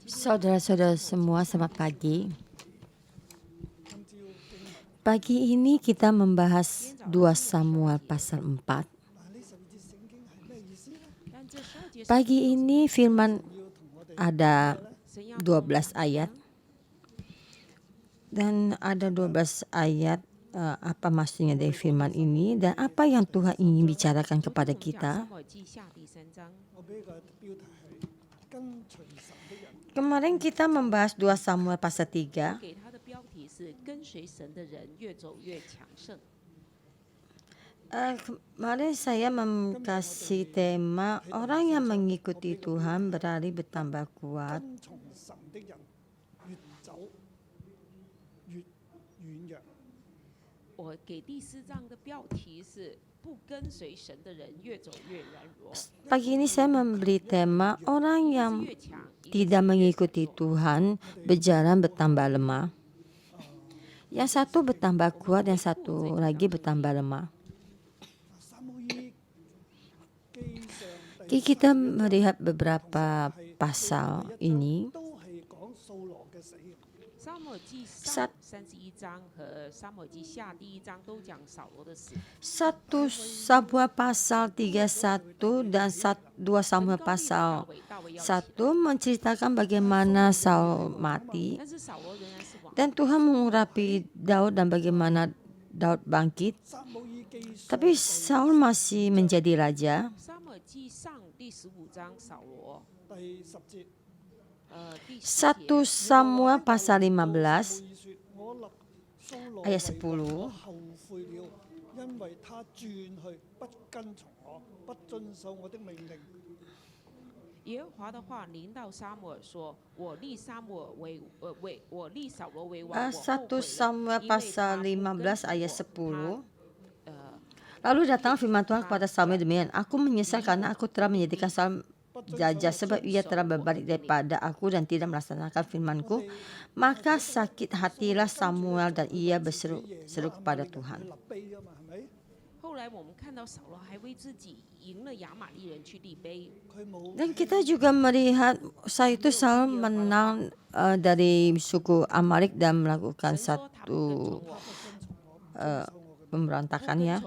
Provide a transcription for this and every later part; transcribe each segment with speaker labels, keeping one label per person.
Speaker 1: Saudara-saudara semua, selamat pagi. Pagi ini kita membahas 2 Samuel pasal 4. Pagi ini firman ada 12 ayat. Dan ada 12 ayat, apa maksudnya dari firman ini dan apa yang Tuhan ingin bicarakan kepada kita. Kemarin kita membahas 2 Samuel pasal 3. Kemarin saya kasih tema orang yang mengikuti Tuhan berlari bertambah kuat. Pagi ini saya memberi tema orang yang tidak mengikuti Tuhan berjalan bertambah lemah. Yang satu bertambah kuat, yang satu lagi bertambah lemah. Kita melihat beberapa pasal ini. 1 Samuel pasal 31 dan 2 Samuel pasal 1 menceritakan bagaimana Saul mati dan Tuhan mengurapi Daud dan bagaimana Daud bangkit. Tapi Saul masih menjadi raja. 1 Samuel pasal 15 ayat 10. Satu Samuel pasal 15 ayat 10. Lalu datang firman Tuhan kepada Samuel demikian, aku menyesal karena aku telah menjadikan Saul jajah sebab ia telah berbalik daripada aku dan tidak melaksanakan firmanku. Maka sakit hatilah Samuel dan ia berseru kepada Tuhan. Dan kita juga melihat saat itu Saul menang dari suku Amalek dan melakukan satu pemberontakan ya.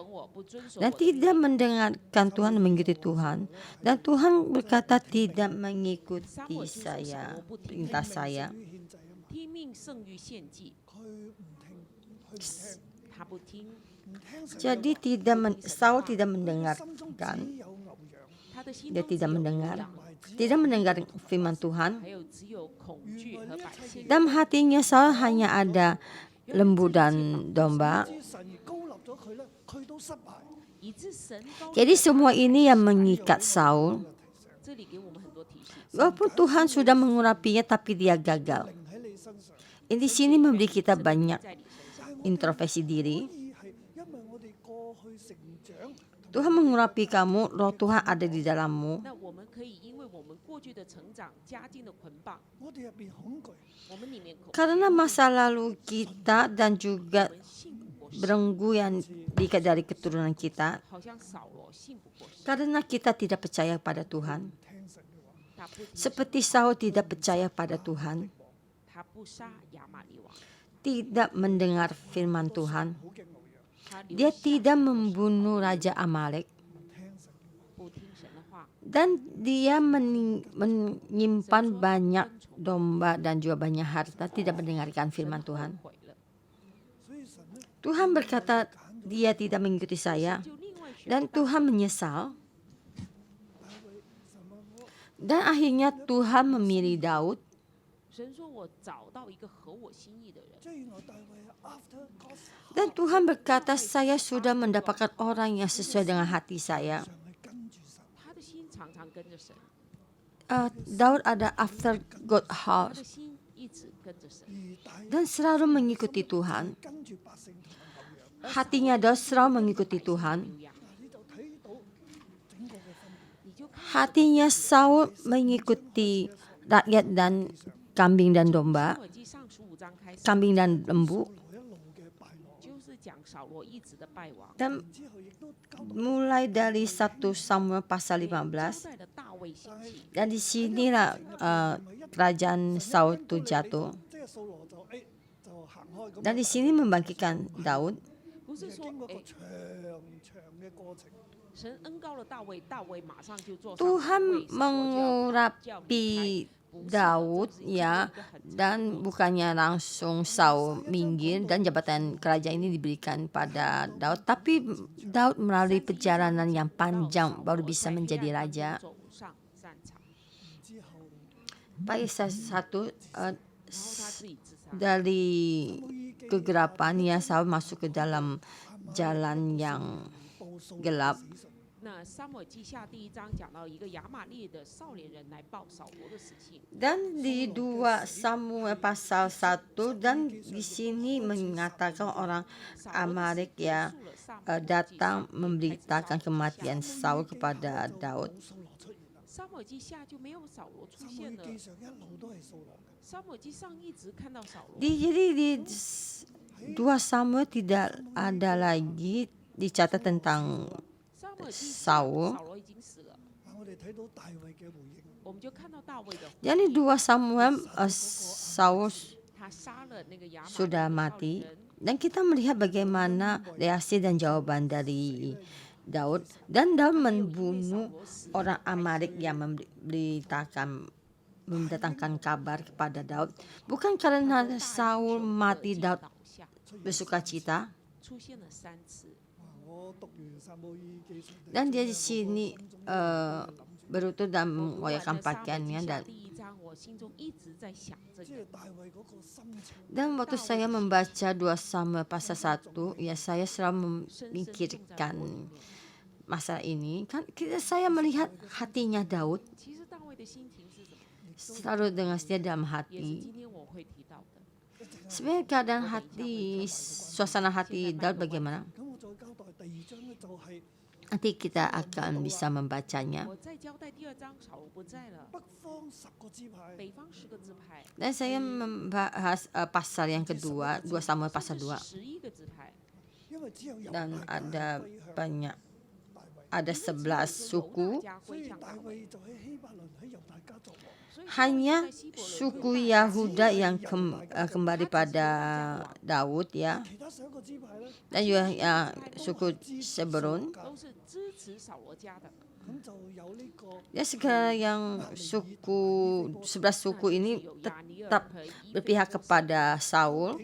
Speaker 1: Dan tidak mendengarkan Tuhan, mengikuti Tuhan. Dan Tuhan berkata tidak mengikuti saya, perintah saya. Jadi Saul tidak mendengarkan. Dia tidak mendengar firman Tuhan. Dalam hatinya Saul hanya ada lembu dan domba. Jadi semua ini yang mengikat Saul. Walaupun Tuhan sudah mengurapinya tapi dia gagal. Di sini memberi kita banyak introspeksi diri. Tuhan mengurapi kamu, roh Tuhan ada di dalammu. Karena masa lalu kita dan juga belenggu yang diikat dari keturunan kita, karena kita tidak percaya pada Tuhan, seperti Saul tidak percaya pada Tuhan, tidak mendengar firman Tuhan, dia tidak membunuh Raja Amalek, dan dia menyimpan banyak domba dan juga banyak harta, tidak mendengarkan firman Tuhan. Tuhan berkata dia tidak mengikuti saya dan Tuhan menyesal. Dan akhirnya Tuhan memilih Daud. Dan Tuhan berkata saya sudah mendapatkan orang yang sesuai dengan hati saya. Daud ada after God heart dan selalu mengikuti Tuhan. Hatinya Daud selalu mengikuti Tuhan. Hatinya Saul mengikuti rakyat dan kambing dan domba, kambing dan lembu. Dan mulai dari 1 Samuel pasal 15, dan di sinilah kerajaan Saul itu jatuh. Dan di sini membangkitkan Daud. Tuhan mengurapi Daud ya, dan bukannya langsung Saul minggir dan jabatan kerajaan ini diberikan pada Daud, tapi Daud melalui perjalanan yang panjang baru bisa menjadi raja. Pasal 1 dari kegelapan ya, Saul masuk ke dalam jalan yang gelap. Dan di 2 Samuel pasal 1, dan di sini mengatakan orang Amalek ya datang memberitakan kematian Saul kepada Daud. Jadi di 2 Samuel tidak ada lagi dicatat tentang Saul. Jadi 2 Samuel Saul sudah mati, dan kita melihat bagaimana reaksi dan jawaban dari Daud. Dan Daud membunuh orang Amalek yang mendatangkan kabar kepada Daud. Bukan karena Saul mati Daud bersuka cita. Dan dia di sini berlutut dan mengoyakkan pakaiannya, dan waktu saya membaca 2 Samuel pasal 1 ya, saya selalu memikirkan masa ini. Kan saya melihat hatinya Daud selalu dengan setia dalam hati. Sebenarnya keadaan hati, suasana hati Daud bagaimana? Nanti kita akan bisa membacanya. Dan saya membahas pasal yang kedua, 2 Samuel pasal 2. Dan ada banyak, ada 11 suku. Hanya suku Yahuda yang kembali pada Daud ya, dan juga suku Sebulun. Ya, sekarang yang 11 suku ini tetap berpihak kepada Saul.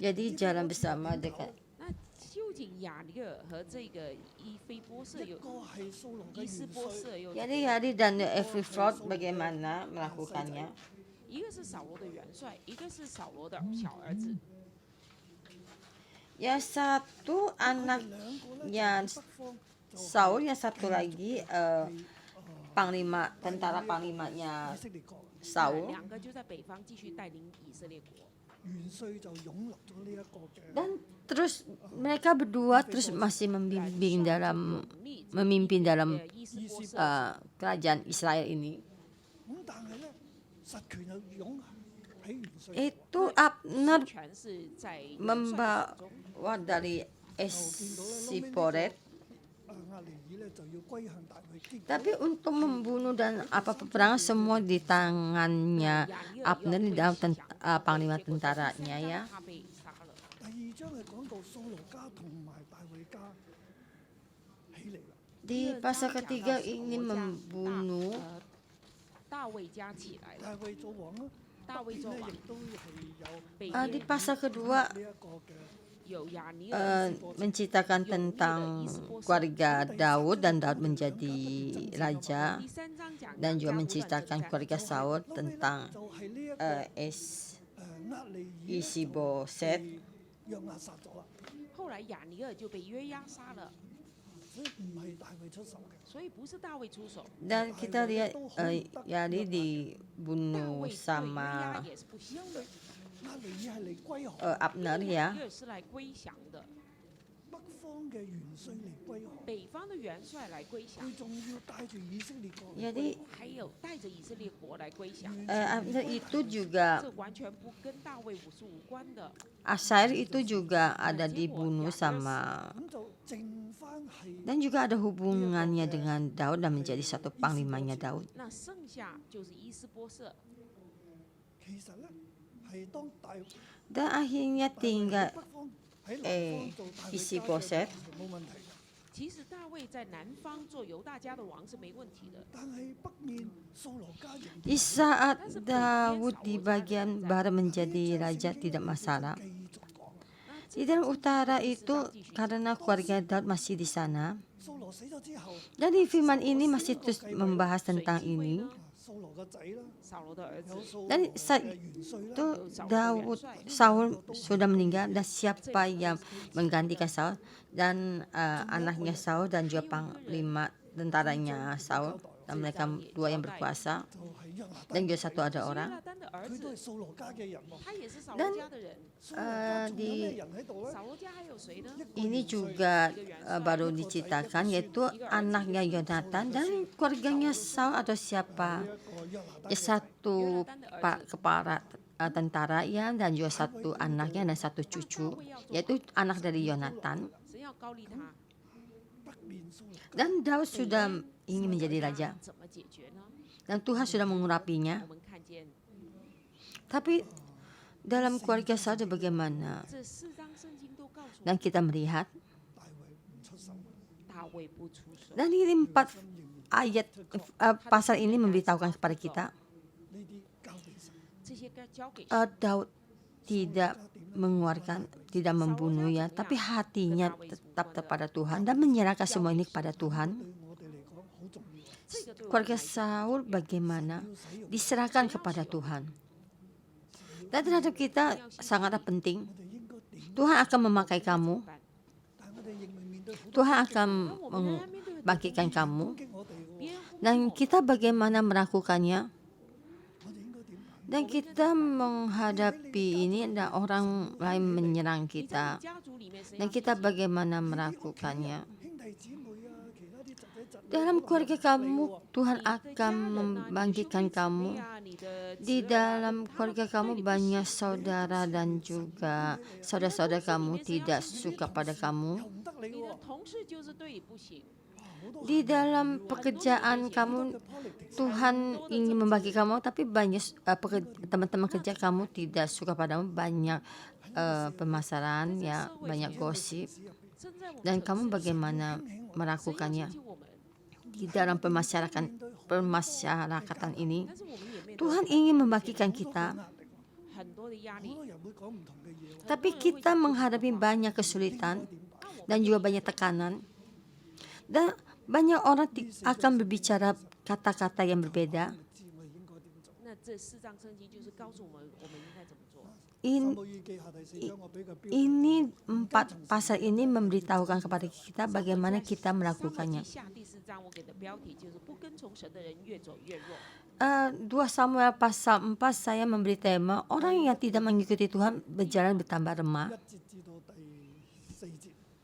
Speaker 1: Jadi jalan bersama dengan jadi Yari dan Ephraim bagaimana melakukannya? Ya, satu anaknya Saul, yang satu lagi tentara panglimanya Saul. Dan terus mereka berdua terus masih memimpin dalam kerajaan Israel ini. Itu Abner membawa dari Esiporet, tapi untuk membunuh dan peperangan semua di tangannya Abner di dalam panglima tentaranya ya. Di pasal ketiga ini membunuh di pasal kedua menceritakan tentang keluarga Daud dan Daud menjadi raja, dan juga menceritakan keluarga Saul tentang Isiboset. Dan kita lihat Yari dibunuh sama Abner ya.
Speaker 2: 北方的元帅来归降，
Speaker 1: Jadi
Speaker 2: 还有带着以色列国来归降，
Speaker 1: itu juga
Speaker 2: 这完全不跟大卫武术无关的。
Speaker 1: Asair itu juga ada dibunuh sama dan juga ada hubungannya dengan Daud dan menjadi satu panglimanya Daud.
Speaker 2: 那剩下就是伊斯波瑟，
Speaker 1: Dan akhirnya tinggal Isi-Boset.
Speaker 2: 其实大卫在南方做犹大家的王是没问题的，
Speaker 1: Di saat Daud di bagian barat menjadi raja tidak masalah. Di dalam utara itu karena keluarga Daud masih di sana. Dan di firman ini masih terus membahas tentang ini.
Speaker 2: 扫罗的儿子
Speaker 1: Dan saat itu Saul sudah meninggal dan siapa yang menggantikan Saul dan anaknya Saul dan juga panglima tentaranya Saul dan mereka dua yang berkuasa dan juga satu ada orang.
Speaker 2: 约拿单的儿子，他也是扫罗
Speaker 1: Dan
Speaker 2: 家的人。
Speaker 1: di
Speaker 2: 扫罗家还有谁呢？
Speaker 1: ini juga baru diceritakan yaitu anaknya Yonatan dan keluarganya Saul atau siapa satu kepala tentara ya dan juga satu anaknya dan satu cucu yaitu anak dari Yonatan
Speaker 2: 神要高立他，
Speaker 1: dan Daud sudah ingin menjadi raja
Speaker 2: 怎么解决呢？
Speaker 1: dan Tuhan sudah mengurapinya
Speaker 2: 我们看见
Speaker 1: tapi dalam keluarga Saul bagaimana
Speaker 2: 这4章圣经都告诉我
Speaker 1: dan kita melihat
Speaker 2: 大卫不出手，
Speaker 1: dan ini 4 ayat pasal ini memberitahukan kepada kita
Speaker 2: 这些该交给
Speaker 1: Daud tidak mengeluarkan, tidak membunuh ya, tapi hatinya tetap kepada Tuhan dan menyerahkan semua ini kepada Tuhan.
Speaker 2: 这个对我们
Speaker 1: Keluarga Saul bagaimana diserahkan kepada Tuhan. Dan terhadap kita sangatlah penting. Tuhan akan memakai kamu. Tuhan akan membangkitkan kamu. Dan kita bagaimana melakukannya? Dan kita menghadapi ini dan orang lain menyerang
Speaker 2: 你在
Speaker 1: kita.
Speaker 2: 你家族里面，神
Speaker 1: Dan
Speaker 2: 要
Speaker 1: kita bagaimana melakukannya? Dalam keluarga kamu, Tuhan akan membangkitkan kamu.
Speaker 2: 你的
Speaker 1: Di dalam keluarga kamu banyak saudara dan juga saudara-saudara kamu tidak suka pada kamu.
Speaker 2: 你的同事就是对你不行，
Speaker 1: Di dalam pekerjaan kamu, Tuhan ingin membagi kamu, tapi banyak teman-teman kerja kamu tidak suka padamu, banyak permasalahan, ya, banyak gosip.
Speaker 2: 正在我们
Speaker 1: Dan kamu bagaimana melakukannya
Speaker 2: 救我们，
Speaker 1: di dalam permasyarakatan ini?
Speaker 2: 但是我们也面对
Speaker 1: Tuhan ingin membagikan kita,
Speaker 2: 很多的压力。
Speaker 1: tapi kita menghadapi banyak kesulitan dan juga banyak tekanan. Dan banyak orang akan berbicara kata-kata yang berbeda.
Speaker 2: 那这4章圣经就是告诉我们，我们应该怎么做。
Speaker 1: Ini 4 pasal ini memberitahukan kepada kita bagaimana kita
Speaker 2: 撒母耳
Speaker 1: melakukannya.
Speaker 2: 记下第4章，我给的标题就是不跟从神的人越走越弱。
Speaker 1: 2 Samuel pasal 4 saya memberi tema orang yang tidak mengikuti Tuhan berjalan bertambah lemah.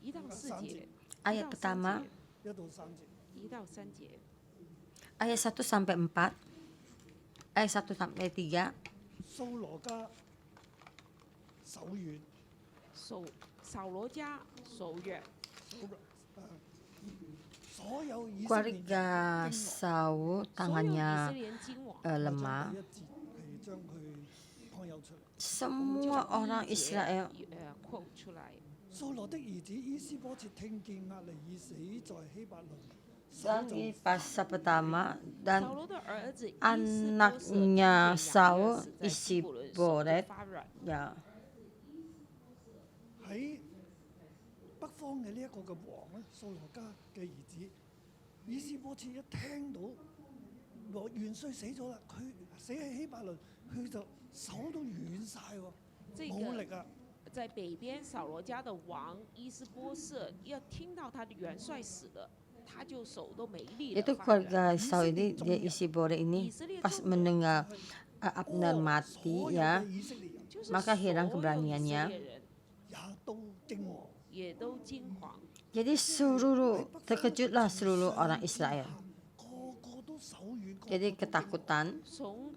Speaker 2: 1到4节，
Speaker 1: Ayat pertama,
Speaker 2: 1到3节，
Speaker 1: ayat 1 sampai 4, ayat 1 sampai 3.
Speaker 2: 扫罗家守远，
Speaker 1: Keluarga Saul
Speaker 2: 所有以
Speaker 1: tangannya
Speaker 2: 色列人惊惶。
Speaker 1: lemah. Semua orang Israel
Speaker 2: quote 出来，
Speaker 1: dan ini pasal pertama
Speaker 2: 扫
Speaker 1: dan
Speaker 2: 罗的儿子
Speaker 1: anaknya Saul Isi-Boset
Speaker 2: 发软，
Speaker 1: ya.
Speaker 3: 喺北方嘅呢一個嘅王咧，掃羅家嘅兒子以斯波切一聽到元帥死咗啦，佢死喺希伯倫，佢就手都軟晒喎，
Speaker 2: 这
Speaker 3: 冇力
Speaker 2: 个
Speaker 3: 啊！
Speaker 2: 在北边扫罗家的王伊斯波瑟，要听到他的元帅死了，他就手都没力了。
Speaker 1: Itu
Speaker 2: 发软
Speaker 1: keluarga Saul ini dia Isi-Boset ini pas mendengar Abner mati
Speaker 3: 所有
Speaker 1: ya,
Speaker 3: 嘅以色列人
Speaker 2: 就是
Speaker 1: maka hilang
Speaker 2: 所有以色
Speaker 1: keberaniannya.
Speaker 2: 列人
Speaker 3: 也都驚惶。
Speaker 2: 也都惊惶。
Speaker 1: Jadi terkejutlah seluruh orang Israel.
Speaker 3: 個個都手軟，個
Speaker 1: Jadi
Speaker 3: 個都驚
Speaker 1: ketakutan.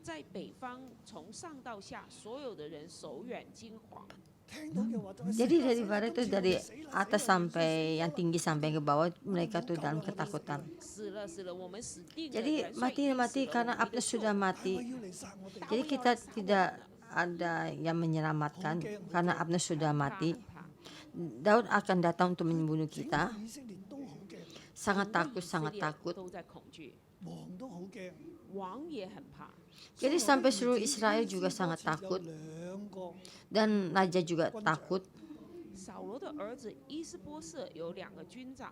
Speaker 2: 在北方從上到下，所有的人手軟驚惶。
Speaker 3: 聽到嘅話就係
Speaker 1: Jadi
Speaker 3: 死啦
Speaker 1: dari
Speaker 3: 死啦
Speaker 1: barat
Speaker 3: 今
Speaker 1: itu
Speaker 3: 次我
Speaker 1: dari
Speaker 3: 哋死啦
Speaker 1: atas
Speaker 3: 死啦
Speaker 1: sampai yang tinggi sampai ke bawah mereka tuh dalam ketakutan.
Speaker 2: 死了死了，我們死定了。
Speaker 1: Jadi
Speaker 2: 元帥已經
Speaker 1: mati
Speaker 2: 死了
Speaker 1: karena
Speaker 2: 我們沒得
Speaker 1: Abner
Speaker 2: 救
Speaker 1: sudah
Speaker 3: 大
Speaker 1: mati.
Speaker 3: 衛要嚟殺我哋，
Speaker 1: Jadi kita tidak ada yang menyelamatkan karena Abner sudah mati.
Speaker 2: 很怕
Speaker 1: Daud akan datang untuk membunuh
Speaker 3: 整個
Speaker 1: kita.
Speaker 3: 以色列都好驚，
Speaker 1: Sangat
Speaker 2: 整個
Speaker 1: takut,
Speaker 2: 以色
Speaker 1: sangat
Speaker 2: 列
Speaker 1: takut.
Speaker 2: 都在恐懼，
Speaker 3: 王都好驚。
Speaker 2: 王也很怕。
Speaker 1: Jadi sampai seluruh Israel juga sangat takut
Speaker 3: 有兩個
Speaker 1: dan raja juga takut.
Speaker 2: 掃羅的兒子伊斯波瑟有兩個軍長，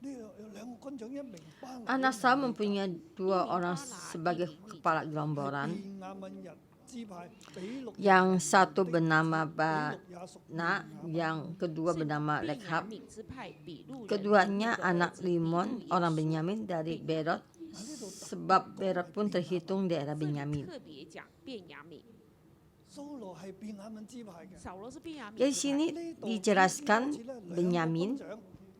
Speaker 3: 呢有兩個軍長，一名巴拿，
Speaker 1: Anak Saul mempunyai dua orang sebagai kepala gerombolan.
Speaker 3: 便雅憫人支派，比錄
Speaker 1: Yang satu bernama
Speaker 3: 比錄也屬
Speaker 1: Bana, yang kedua bernama
Speaker 2: 便雅
Speaker 1: Lekhab.
Speaker 2: 憫支派比路人
Speaker 1: Keduanya
Speaker 2: 的兒
Speaker 1: anak
Speaker 2: 子比路
Speaker 1: Limon,
Speaker 2: 也
Speaker 1: orang
Speaker 2: 屬
Speaker 1: Benyamin dari Berot. Sebab Berot pun terhitung daerah
Speaker 2: 這裡
Speaker 1: Benyamin.
Speaker 2: 特別講便雅憫，
Speaker 3: 蘇羅係便雅憫支派嘅。
Speaker 2: 掃羅是便雅憫
Speaker 1: Jadi
Speaker 2: 支派。
Speaker 1: sini dijelaskan Benyamin.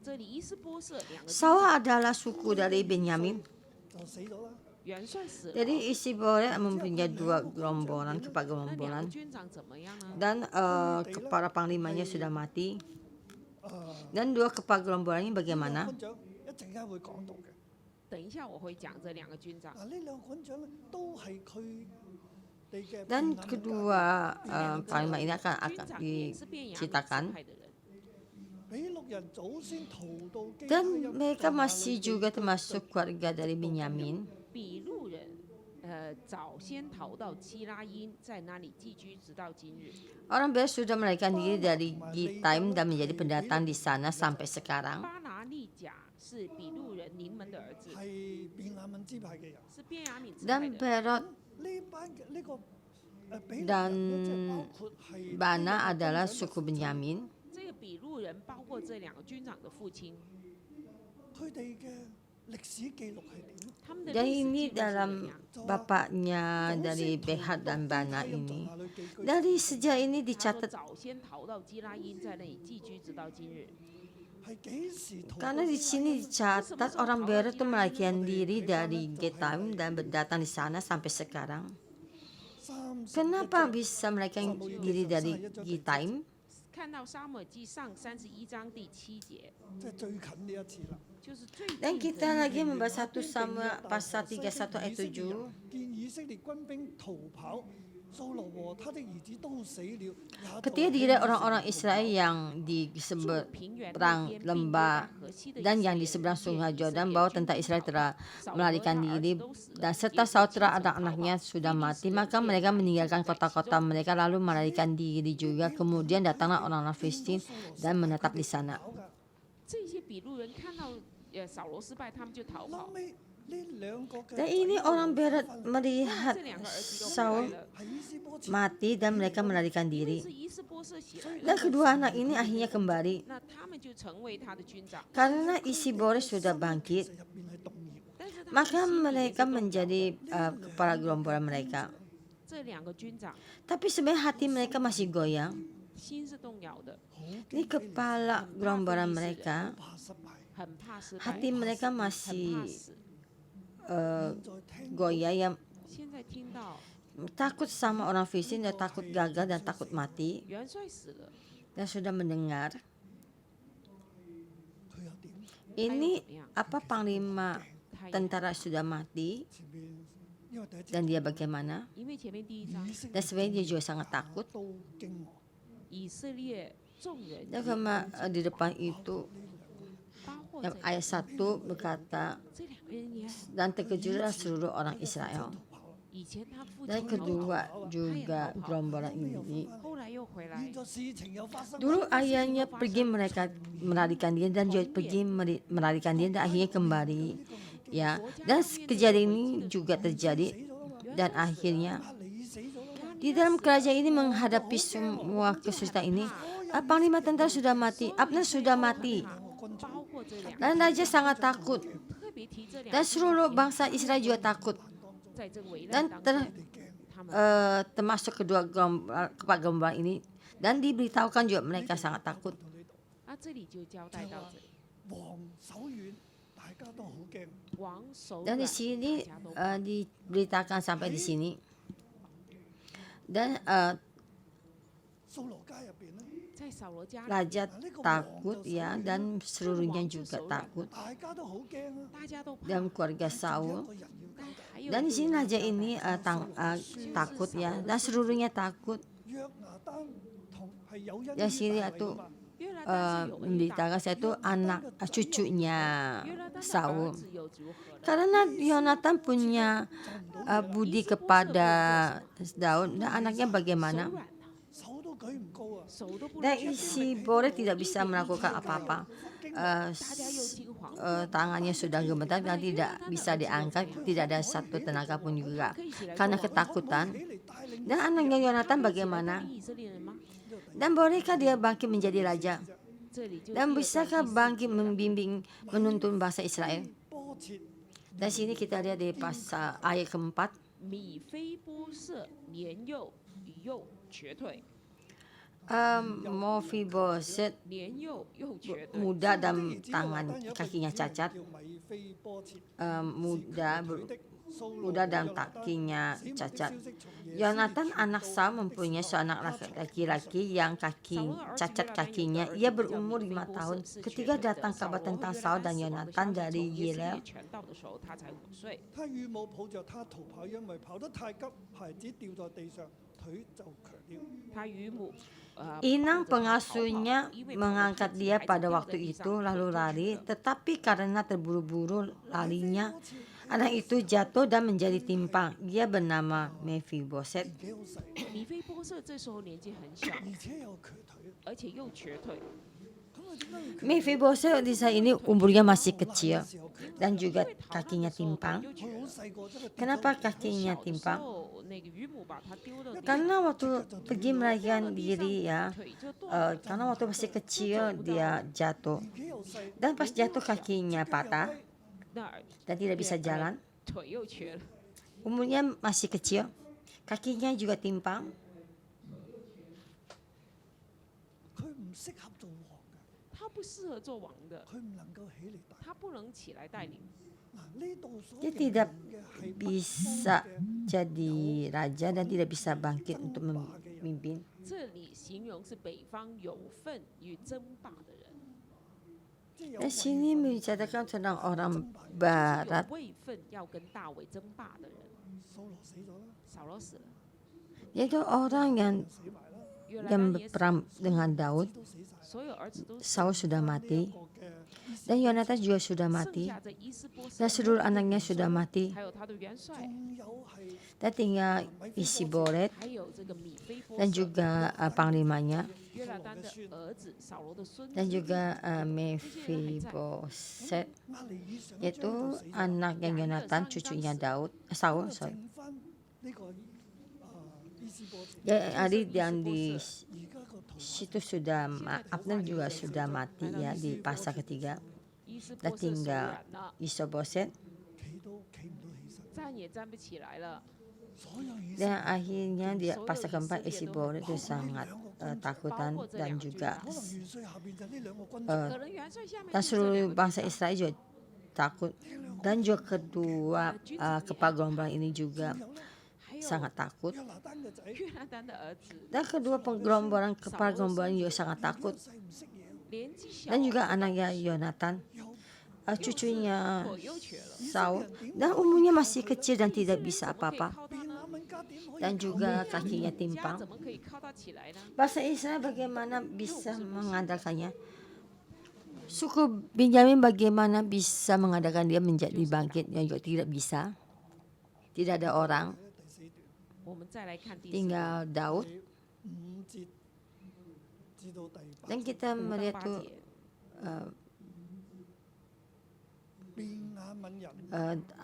Speaker 2: 這裡伊斯波瑟兩個軍
Speaker 1: Saul
Speaker 2: 長
Speaker 1: adalah suku dari Benyamin.
Speaker 3: 就死咗啦。
Speaker 2: 元帥死了，
Speaker 1: Jadi Isibore mempunyai dua gerombolan, kepala
Speaker 2: 那兩
Speaker 1: gerombolan.
Speaker 2: 個軍長怎麼樣呢？
Speaker 1: Dan kepala panglimanya sudah mati.
Speaker 3: 誒，
Speaker 1: Dan dua kepala gerombolan ini
Speaker 3: 呢兩
Speaker 1: bagaimana?
Speaker 3: 個軍長一陣間會講到嘅。
Speaker 2: 等一下我會講這兩個軍長。
Speaker 3: 嗱，呢兩個軍長咧都係佢哋嘅。
Speaker 1: Dan kedua panglima ini akan
Speaker 2: 軍長也是便雅憫支
Speaker 1: diceritakan.
Speaker 2: 派的人，
Speaker 3: 比錄人早先逃到基
Speaker 1: Dan
Speaker 3: 他音
Speaker 1: mereka
Speaker 3: 在那
Speaker 1: masih
Speaker 3: 裏
Speaker 1: juga
Speaker 3: 被
Speaker 1: termasuk keluarga dari Benyamin.
Speaker 2: 比路人早先逃到基拉因，在那裡寄居直到今日。
Speaker 1: Orang Bel sudah melarikan diri dari Gitaim dan menjadi pendatang di sana sampai sekarang.
Speaker 2: 巴拿利甲是比路人臨門的兒子，
Speaker 3: 係便雅憫支派嘅人。
Speaker 2: 是便雅憫支派
Speaker 1: Dan
Speaker 2: 的。
Speaker 1: Berot
Speaker 3: 呢班嘅呢個比錄
Speaker 1: dan
Speaker 3: 人咧，即係包括係
Speaker 1: Bana
Speaker 3: 呢個
Speaker 1: adalah
Speaker 3: 軍長嘅
Speaker 1: suku
Speaker 3: 父親
Speaker 1: Benyamin.
Speaker 2: 這個比路人包括這兩個軍長的父親，
Speaker 3: 佢哋嘅歷史記錄係點咧？
Speaker 2: 他們的
Speaker 1: Dan
Speaker 2: 歷史
Speaker 1: ini
Speaker 2: 記錄是怎麼
Speaker 1: dalam
Speaker 2: 樣？
Speaker 1: bapaknya
Speaker 3: 早
Speaker 1: dari
Speaker 3: 先逃
Speaker 1: Behat
Speaker 3: 到
Speaker 1: dan
Speaker 3: 基
Speaker 1: Bana
Speaker 3: 他音在
Speaker 1: ini.
Speaker 3: 那裏寄居
Speaker 1: Dari sejak ini
Speaker 2: 他說
Speaker 1: dicatat
Speaker 2: 早先逃到基拉因，在那裡寄居直到今日。
Speaker 3: 係幾時逃到
Speaker 1: karena di
Speaker 3: 基拉
Speaker 1: sini
Speaker 3: 因？
Speaker 1: dicatat orang Berot itu melarikan diri dari Gitaim dan berdatang di sana sampai sekarang.
Speaker 3: 31
Speaker 1: Kenapa bisa melarikan diri dari Gitaim?
Speaker 2: 看到撒母耳記上31章第7節，
Speaker 3: 即係最近呢一次啦。
Speaker 2: 就是最
Speaker 1: Dan
Speaker 2: 近
Speaker 1: kita
Speaker 2: 的
Speaker 1: lagi
Speaker 3: 耶和
Speaker 1: membahas 1
Speaker 3: 華兵
Speaker 1: Samuel
Speaker 3: 定日大
Speaker 1: pasal
Speaker 3: 河西
Speaker 1: 31 ayat
Speaker 3: 以色列
Speaker 1: 7.
Speaker 3: 人見以色列軍兵逃跑，掃羅和他的兒子都死了。也就
Speaker 1: Ketika
Speaker 3: 聽
Speaker 1: dilihat
Speaker 3: 以色列
Speaker 1: orang-orang
Speaker 3: 逃跑
Speaker 1: Israel yang di
Speaker 2: 住
Speaker 1: seberang
Speaker 2: 平原那邊並約
Speaker 1: lembah
Speaker 2: 旦河西的以
Speaker 1: dan
Speaker 2: 色
Speaker 1: yang
Speaker 2: 列
Speaker 1: di
Speaker 2: 人
Speaker 1: seberang
Speaker 2: 見
Speaker 1: sungai
Speaker 2: 以色
Speaker 1: Jordan
Speaker 2: 列
Speaker 1: bahwa
Speaker 2: 軍
Speaker 1: tentara
Speaker 2: 逃
Speaker 1: Israel
Speaker 2: 跑
Speaker 1: telah
Speaker 2: 掃羅
Speaker 1: melarikan
Speaker 2: 他兒子
Speaker 1: diri
Speaker 2: 都死了
Speaker 1: dan
Speaker 2: 也
Speaker 1: serta
Speaker 2: 是
Speaker 1: Saul
Speaker 2: 親
Speaker 1: telah
Speaker 2: 手
Speaker 1: ada
Speaker 2: 逃
Speaker 1: anaknya
Speaker 2: 跑
Speaker 1: sudah
Speaker 2: 非利
Speaker 1: mati
Speaker 2: 士人
Speaker 1: maka
Speaker 2: 便
Speaker 1: mereka
Speaker 2: 雅憫
Speaker 1: meninggalkan
Speaker 2: 就在其
Speaker 1: kota-kota
Speaker 2: 中。
Speaker 1: mereka lalu melarikan diri juga kemudian datanglah orang-orang Filistin dan menetap di sana.
Speaker 2: 這些比路人看到掃羅失敗，他們就逃跑
Speaker 3: 後。尾呢兩個嘅
Speaker 1: Dan ini
Speaker 3: 仔
Speaker 1: orang
Speaker 3: 又
Speaker 1: Berat
Speaker 3: 翻嚟
Speaker 1: melihat
Speaker 2: 這兩個兒子都回來
Speaker 1: Saul
Speaker 2: 了，
Speaker 3: 係伊斯波切
Speaker 1: mati dan mereka melarikan
Speaker 2: 因為
Speaker 1: diri.
Speaker 2: 是伊斯波瑟起來
Speaker 1: Dan
Speaker 2: 了，
Speaker 1: kedua anak ini akhirnya kembali
Speaker 2: 那他們就成為他的軍長。
Speaker 1: karena Isibore sudah bangkit.
Speaker 3: 入邊係動搖。
Speaker 2: 但是他們
Speaker 1: Maka
Speaker 2: 心裡也是
Speaker 1: mereka
Speaker 2: 動搖的
Speaker 1: menjadi kepala gerombolan mereka.
Speaker 2: 這兩個軍長
Speaker 1: Tapi sebenarnya hati mereka masih goyang.
Speaker 2: 心是動搖的，
Speaker 1: Ini kepala gerombolan mereka,
Speaker 3: 怕失敗。
Speaker 2: 很怕失敗，
Speaker 1: hati mereka
Speaker 2: 很怕
Speaker 1: masih
Speaker 2: 死。
Speaker 1: eh,
Speaker 3: 再聽
Speaker 1: goyah yang
Speaker 2: 現在聽到
Speaker 1: takut sama orang Filistin dan takut gagal dan takut mati
Speaker 2: 元帥死了，
Speaker 1: dan sudah mendengar
Speaker 3: 佢又點？
Speaker 1: ini apa panglima
Speaker 2: 他也
Speaker 1: tentara sudah mati
Speaker 3: 前面因為第一節
Speaker 1: dan dia bagaimana
Speaker 2: 因為前面第一章
Speaker 3: 以色列
Speaker 1: dan sebenarnya dia juga sangat takut
Speaker 3: 都驚愕。
Speaker 2: 以色列眾人
Speaker 1: dan
Speaker 2: 也
Speaker 1: karena di depan itu
Speaker 2: 包括
Speaker 1: yang
Speaker 2: 這
Speaker 1: ayat 1 berkata
Speaker 2: 這兩個人也
Speaker 1: dan terkejutlah seluruh orang Israel
Speaker 2: 以前他父
Speaker 1: dan
Speaker 2: 親逃
Speaker 1: kedua
Speaker 2: 跑，
Speaker 1: juga gerombolan ini
Speaker 2: 後來又回來
Speaker 3: 現，在事情又發生。
Speaker 1: dulu ayahnya pergi mereka melarikan diri dan juga pergi melarikan diri dan akhirnya kembali ya dan kejadian ini juga terjadi dan akhirnya
Speaker 3: 你死咗啦！
Speaker 1: di dalam kerajaan ini menghadapi semua kesulitan ini panglima tentara sudah mati Abner sudah mati
Speaker 2: 包括這兩個，
Speaker 1: dan raja sangat takut
Speaker 2: 特別提這兩
Speaker 1: dan
Speaker 2: 個
Speaker 1: seluruh bangsa Israel juga takut
Speaker 2: 在這危
Speaker 1: dan
Speaker 2: 難當中，他們
Speaker 1: termasuk kedua kepala gerombolan ini dan diberitahukan juga mereka sangat takut
Speaker 2: 啊，這裡就交代到這裡。
Speaker 3: 王手軟，大家都好驚。
Speaker 2: 王手
Speaker 1: Dan di
Speaker 2: 软，
Speaker 1: sini
Speaker 2: 大家都
Speaker 1: diberitakan sampai di sini. Dan
Speaker 3: 掃羅家入邊咧，
Speaker 2: 在掃羅家裡
Speaker 1: raja
Speaker 3: 嗱呢個王
Speaker 1: takut
Speaker 3: 就手
Speaker 1: ya
Speaker 3: 軟
Speaker 1: dan
Speaker 3: 啦，
Speaker 1: seluruhnya juga takut
Speaker 3: 大家都好驚啊。
Speaker 2: 大家都怕，
Speaker 1: dan keluarga
Speaker 3: 仲有
Speaker 1: Saul.
Speaker 3: 一個人要交代，
Speaker 2: 還有
Speaker 1: Dan
Speaker 2: 一
Speaker 1: di
Speaker 2: 個
Speaker 1: sini
Speaker 2: 人要
Speaker 1: raja
Speaker 2: 交代
Speaker 1: ini takut ya dan seluruhnya takut.
Speaker 3: 約拿單同係有恩於
Speaker 1: Dan sini
Speaker 3: 大衛
Speaker 1: itu
Speaker 3: 㗎嘛。
Speaker 2: 約拿單是有恩於大
Speaker 1: memberitakan
Speaker 2: 衛，
Speaker 1: saya itu anak cucunya
Speaker 2: 約拿單的兒
Speaker 1: Saul.
Speaker 2: 子有如何的？
Speaker 1: Karena Yonatan punya
Speaker 3: 做唔到嘢啦，
Speaker 1: budi kepada Daud dan anaknya
Speaker 2: 手
Speaker 1: bagaimana.
Speaker 2: 軟啊，
Speaker 3: 手都舉唔高啊。
Speaker 2: 手都不
Speaker 1: Dan
Speaker 2: 能舉，
Speaker 1: isi Boret tidak bisa melakukan apa-apa.
Speaker 2: 大家又驚慌，
Speaker 1: Tangannya sudah gemetar dan tidak bisa diangkat, tidak ada satu tenaga pun juga
Speaker 2: 可以起來
Speaker 1: karena
Speaker 2: 做王
Speaker 1: ketakutan.
Speaker 3: 起嚟帶領
Speaker 1: Dan anaknya Yonatan
Speaker 2: 嗎
Speaker 1: bagaimana?
Speaker 2: 以色列人嗎？
Speaker 1: Dan bolehkah dia bangkit menjadi raja?
Speaker 2: 這裡就
Speaker 1: Dan
Speaker 2: 第二
Speaker 1: bisakah
Speaker 2: 段第四
Speaker 1: bangkit
Speaker 2: 節了
Speaker 1: membimbing menuntun bangsa Israel?
Speaker 3: 波切
Speaker 1: Dan sini kita lihat di pasal ayat keempat.
Speaker 2: 米非波設年幼，與幼瘸腿，
Speaker 1: Mephibosheth
Speaker 2: 年幼又瘸腿，
Speaker 1: muda dan
Speaker 3: 的兒子
Speaker 1: tangan
Speaker 3: 約拿單有一個
Speaker 1: kakinya
Speaker 3: 兒子名
Speaker 1: cacat,
Speaker 3: 叫米非波切，
Speaker 1: muda dan kakinya cacat. Yonatan anak Saul mempunyai seorang laki-laki yang cacat kakinya. Ia berumur 5 tahun. Ketika datang kabar tentang Saul dan Yonatan dari Gilgal,
Speaker 2: 傳道的時候，他才5歲。
Speaker 3: 他與母抱着他逃跑，因為跑得太急，孩子掉在地上，腿就瘸了。
Speaker 2: 他與母
Speaker 1: inang pengasuhnya mengangkat dia pada waktu itu lalu lari, tetapi karena terburu-buru larinya, anak itu jatuh dan menjadi timpang. Dia bernama Mephibosheth.
Speaker 3: 年紀好細，
Speaker 2: 米非波設這時候年紀很小，
Speaker 3: 而且又瘸腿，
Speaker 2: 而且又瘸腿。
Speaker 3: 咁佢點解會瘸？
Speaker 1: Mephibosheth di saat ini umurnya masih kecil dan juga kakinya timpang.
Speaker 3: 佢好細個真係跌咗
Speaker 1: Kenapa
Speaker 3: 落地
Speaker 1: kakinya
Speaker 2: 小的時
Speaker 1: timpang?
Speaker 2: 候，那個與母把他丟了地上，
Speaker 1: Karena waktu pergi melarikan diri ya,
Speaker 2: 腿就斷了。
Speaker 1: karena waktu masih kecil dia jatuh
Speaker 3: 年紀又細，
Speaker 1: dan pas jatuh kakinya patah
Speaker 2: 那
Speaker 1: dan tidak bisa jalan.
Speaker 2: 腿又瘸了，
Speaker 1: Umurnya masih kecil, kakinya juga timpang.
Speaker 3: 佢唔適合做王嘅，
Speaker 2: 他不適合做王的，
Speaker 3: 佢唔能夠起嚟帶。
Speaker 2: 他不能起來帶領。
Speaker 3: 嗱，呢度所
Speaker 1: Dia
Speaker 3: 形
Speaker 1: tidak
Speaker 3: 容嘅係北
Speaker 1: bisa
Speaker 3: 方嘅
Speaker 1: jadi raja dan tidak bisa bangkit untuk memimpin.
Speaker 2: 這裡形容是北方有份與爭霸的人，
Speaker 3: 即係有
Speaker 1: Dan sini
Speaker 3: 位份
Speaker 1: menceritakan tentang orang
Speaker 2: 有
Speaker 1: barat
Speaker 2: 位份要跟大衛爭霸的人。
Speaker 3: 掃羅死咗啦，
Speaker 2: 掃羅死了，
Speaker 1: yaitu orang yang
Speaker 3: 死埋啦，
Speaker 2: 約拿
Speaker 1: yang
Speaker 2: 單也死了，
Speaker 1: berperang dengan Daud.
Speaker 3: 都死晒。
Speaker 2: 所有兒子都死了，
Speaker 1: Saul sudah
Speaker 3: 呢
Speaker 1: mati
Speaker 3: 一個嘅伊斯
Speaker 1: dan Yonatan juga sudah
Speaker 2: 剩
Speaker 1: mati
Speaker 2: 下這伊斯波
Speaker 1: dan
Speaker 2: 設，
Speaker 1: seluruh anaknya sudah mati
Speaker 2: 還有他的元帥，
Speaker 3: 仲有係
Speaker 1: dan tinggal Isiboret
Speaker 2: 還有這個米非波
Speaker 1: dan
Speaker 2: 設，
Speaker 1: juga panglimanya
Speaker 2: 約拿單的兒子掃羅的孫
Speaker 1: dan
Speaker 2: 子，
Speaker 1: juga Mephibosheth
Speaker 3: 押尼以上一
Speaker 1: yaitu
Speaker 3: 章就死晒，
Speaker 1: anaknya Yonatan cucunya Daud Saul
Speaker 3: 剩
Speaker 1: sorry
Speaker 3: 翻呢個伊斯波切。
Speaker 1: ya Ali yang di
Speaker 3: 而家個圖
Speaker 1: situ sudah Abner juga sudah mati ya di pasal ketiga
Speaker 2: 伊斯
Speaker 1: dan
Speaker 2: 波設手
Speaker 1: tinggal
Speaker 2: 軟了，
Speaker 1: Isoboset
Speaker 3: 企都企唔到起身，
Speaker 2: 站也站不起來了。
Speaker 3: 所有以色
Speaker 1: dan
Speaker 3: 列
Speaker 1: akhirnya di pasal keempat Isiboret itu sangat takutan dan juga
Speaker 3: 可能元帥下邊就呢兩個軍
Speaker 1: eh,
Speaker 2: 可能元帥下面
Speaker 1: dan
Speaker 2: 就是這
Speaker 1: seluruh
Speaker 2: 兩個
Speaker 1: bangsa
Speaker 2: 軍長
Speaker 1: Israel juga takut dan juga kedua kepala gelombang ini juga
Speaker 2: 還有
Speaker 1: sangat takut
Speaker 3: 約拿單嘅仔，
Speaker 2: 約拿單的兒子，
Speaker 1: dan kedua penggerombolan kepala gelombang juga sangat takut
Speaker 3: 細唔識嘢，
Speaker 2: 年紀小，
Speaker 1: dan juga anaknya Yonatan
Speaker 3: 又
Speaker 1: cucunya
Speaker 2: 腿又瘸了，
Speaker 1: Saul dan umurnya masih kecil dan tidak bisa
Speaker 2: 怎麼可以
Speaker 1: apa-apa
Speaker 2: 靠他
Speaker 3: 便
Speaker 2: 呢？
Speaker 3: 雅憫家點可以
Speaker 1: dan
Speaker 3: 靠
Speaker 1: juga
Speaker 3: 佢
Speaker 1: kakinya
Speaker 2: 家
Speaker 1: timpang
Speaker 2: 怎麼可以靠他起來呢？
Speaker 1: bangsa Israel bagaimana bisa mengandalkannya suku Benyamin bagaimana bisa mengadakan dia menjadi bangkit yang juga tidak bisa tidak ada orang
Speaker 3: 第四段
Speaker 2: 我們再來看第四
Speaker 1: tinggal Daud
Speaker 3: 第5節至到第8
Speaker 1: dan
Speaker 3: 節，
Speaker 1: kita
Speaker 2: 5到
Speaker 1: melihat
Speaker 2: 8
Speaker 1: tuh
Speaker 2: 節，
Speaker 3: 便雅憫人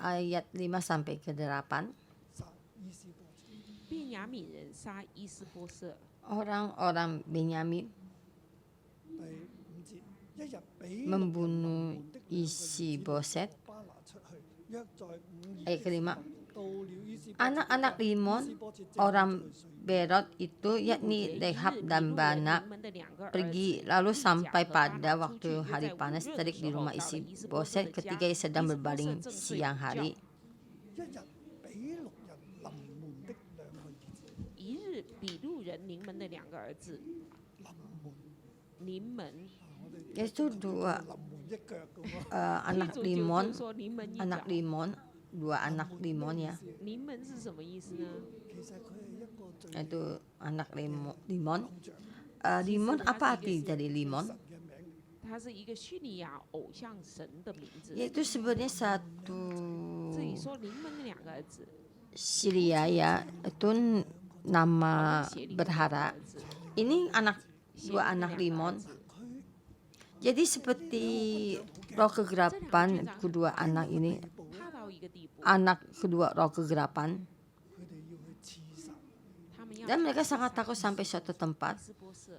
Speaker 1: ayat 5 sampai ke 8
Speaker 3: 殺伊斯波切，
Speaker 2: 便雅憫人殺伊斯波設，
Speaker 1: orang-orang Benyamin
Speaker 3: 第5節，一日比
Speaker 1: membunuh Isiboset
Speaker 3: 巴拿出去，約在午
Speaker 1: ayat
Speaker 3: 夜
Speaker 1: kelima
Speaker 3: 到
Speaker 1: Anak-anak Rimon, orang Berot itu yakni Rehab dan Banak pergi lalu sampai pada waktu hari panas terik di rumah Isi-Boset ketika ia sedang berbaring siang hari.
Speaker 3: 一日比6人臨門的兩個兒子，
Speaker 2: 一日比路人临门的两个儿子，
Speaker 3: 臨門
Speaker 2: 临门，
Speaker 3: 我哋
Speaker 1: Yaitu dua
Speaker 3: 臨門一腳咁喎。
Speaker 1: anak
Speaker 2: 这种就
Speaker 1: Rimon,
Speaker 2: 就說臨門一
Speaker 1: anak
Speaker 2: 腳
Speaker 1: Rimon, dua anak Rimon ya.
Speaker 2: 臨門是什麼意思呢？
Speaker 3: 其實佢係一個最
Speaker 1: Itu anak Rimon.
Speaker 3: 偶像
Speaker 1: Rimon apa arti dari Limon?
Speaker 3: 神嘅名嚟。
Speaker 2: 它是一个叙利亚偶像神的名字。
Speaker 1: Yaitu sebenarnya satu
Speaker 2: 这里说临门的两个儿子，
Speaker 1: Syria ya, itu nama berhala. Ini dua anak Rimon.
Speaker 3: 佢
Speaker 1: Jadi seperti roh kegelapan kedua anak ini,
Speaker 2: 怕到一个地步，
Speaker 1: anak kedua roh kegelapan.
Speaker 3: 佢哋要去刺殺，
Speaker 2: 他们要
Speaker 1: Dan mereka sangat takut sampai suatu tempat.
Speaker 2: 伊斯波瑟，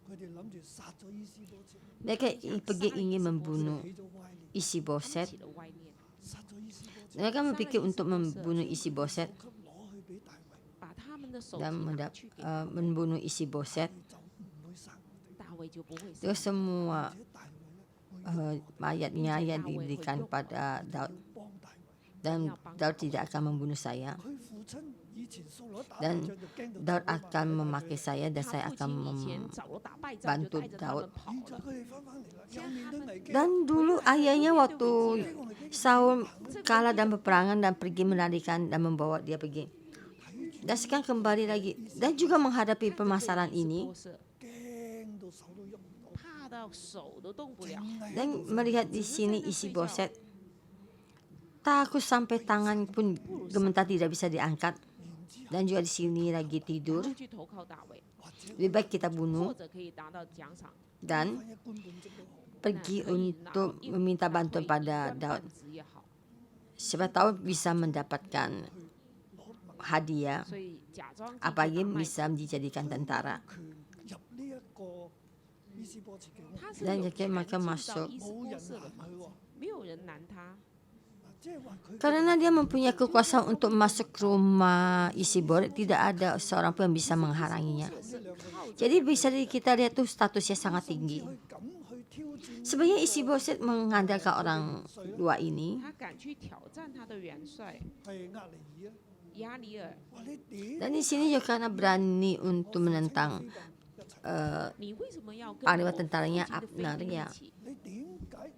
Speaker 3: 佢哋諗住殺咗伊斯波切，
Speaker 1: Mereka pergi ingin membunuh
Speaker 3: 起咗歪念，
Speaker 1: Isi-Boset.
Speaker 2: 起了歪念，
Speaker 3: 殺咗伊斯波切，
Speaker 1: Mereka berpikir untuk membunuh Isi-Boset
Speaker 3: 給攞去俾大衛，
Speaker 2: 把他们的手
Speaker 1: dan
Speaker 2: 拿去给
Speaker 1: membunuh Isi-Boset.
Speaker 3: 就唔會殺我哋。
Speaker 2: 大卫就不會
Speaker 1: Terus
Speaker 2: 死。
Speaker 1: semua
Speaker 3: 而且大衛咧，
Speaker 1: mayatnya yang diberikan pada Daud
Speaker 3: 會幫大衛。
Speaker 1: dan Daud tidak akan membunuh saya
Speaker 3: 佢父親以前掃羅打
Speaker 1: dan
Speaker 3: 敗仗就驚到
Speaker 1: Daud
Speaker 3: 走啊嘛
Speaker 1: akan memakai saya dan
Speaker 2: 他
Speaker 1: saya
Speaker 2: 父
Speaker 1: akan
Speaker 2: 親以前掃羅打敗仗就
Speaker 1: bantu
Speaker 2: 帶着他
Speaker 1: Daud.
Speaker 2: 們跑
Speaker 3: 現在
Speaker 2: 了。
Speaker 3: 佢哋翻返嚟啦，又面對危機。
Speaker 1: Dan dulu ayahnya waktu Saul kalah dalam peperangan dan pergi melarikan dan membawa dia pergi. Dan sekarang kembali lagi dan juga menghadapi permasalahan
Speaker 2: 伊斯
Speaker 1: ini
Speaker 2: 波瑟
Speaker 3: 驚到手都喐唔到，
Speaker 2: 怕到手都動不了，
Speaker 1: dan melihat di sini Isi-Boset takut sampai tangan pun gemetar tidak bisa diangkat dan juga di sini lagi
Speaker 2: 然
Speaker 1: tidur.
Speaker 2: 後去投靠大衛，
Speaker 1: Lebih baik kita
Speaker 2: 或
Speaker 1: bunuh
Speaker 2: 者可以拿到獎賞。
Speaker 1: dan
Speaker 3: 翻一官半職都好。
Speaker 1: pergi
Speaker 2: 那可以拿
Speaker 1: untuk
Speaker 2: 一
Speaker 1: meminta
Speaker 2: 拿回
Speaker 1: bantuan
Speaker 2: 一
Speaker 1: pada
Speaker 2: 官
Speaker 1: Daud.
Speaker 2: 半職也好。
Speaker 1: Siapa tahu bisa mendapatkan
Speaker 3: 攞物
Speaker 1: hadiah
Speaker 2: 所以假裝進去
Speaker 1: apalagi
Speaker 2: 打麥
Speaker 1: bisa dijadikan tentara.
Speaker 3: 權入呢一個伊斯波切嘅屋，
Speaker 2: 他是
Speaker 1: Dan
Speaker 2: 有
Speaker 1: jadi
Speaker 2: 權
Speaker 1: mereka
Speaker 2: 進到
Speaker 1: masuk
Speaker 2: 伊斯
Speaker 3: 冇
Speaker 2: 波
Speaker 3: 人
Speaker 2: 瑟的
Speaker 3: 攔
Speaker 2: 房
Speaker 3: 佢
Speaker 2: 子
Speaker 3: 喎。
Speaker 2: 沒有人攔他，
Speaker 3: 即係話佢
Speaker 1: Karena dia mempunyai kekuasaan untuk masuk ke rumah Isi-Boset, tidak ada seorang pun yang bisa menghalanginya.
Speaker 2: 是靠着
Speaker 1: Jadi bisa kita lihat tuh statusnya sangat tinggi.
Speaker 3: 佢敢去挑戰，
Speaker 1: Sebenarnya Isi-Boset mengandalkan orang dua ini
Speaker 2: 他敢去挑戰他的元帥
Speaker 3: 係押尼爾啊！
Speaker 2: 亞里爾。
Speaker 3: 話你點
Speaker 1: dan di sini juga karena berani untuk menentang
Speaker 3: 一齊？
Speaker 2: 你為什麼要跟
Speaker 1: panglima
Speaker 2: 我
Speaker 1: tentaranya
Speaker 2: 父親的妃
Speaker 1: Abner
Speaker 2: 嫔
Speaker 1: ya.
Speaker 2: 一起？
Speaker 3: 你點解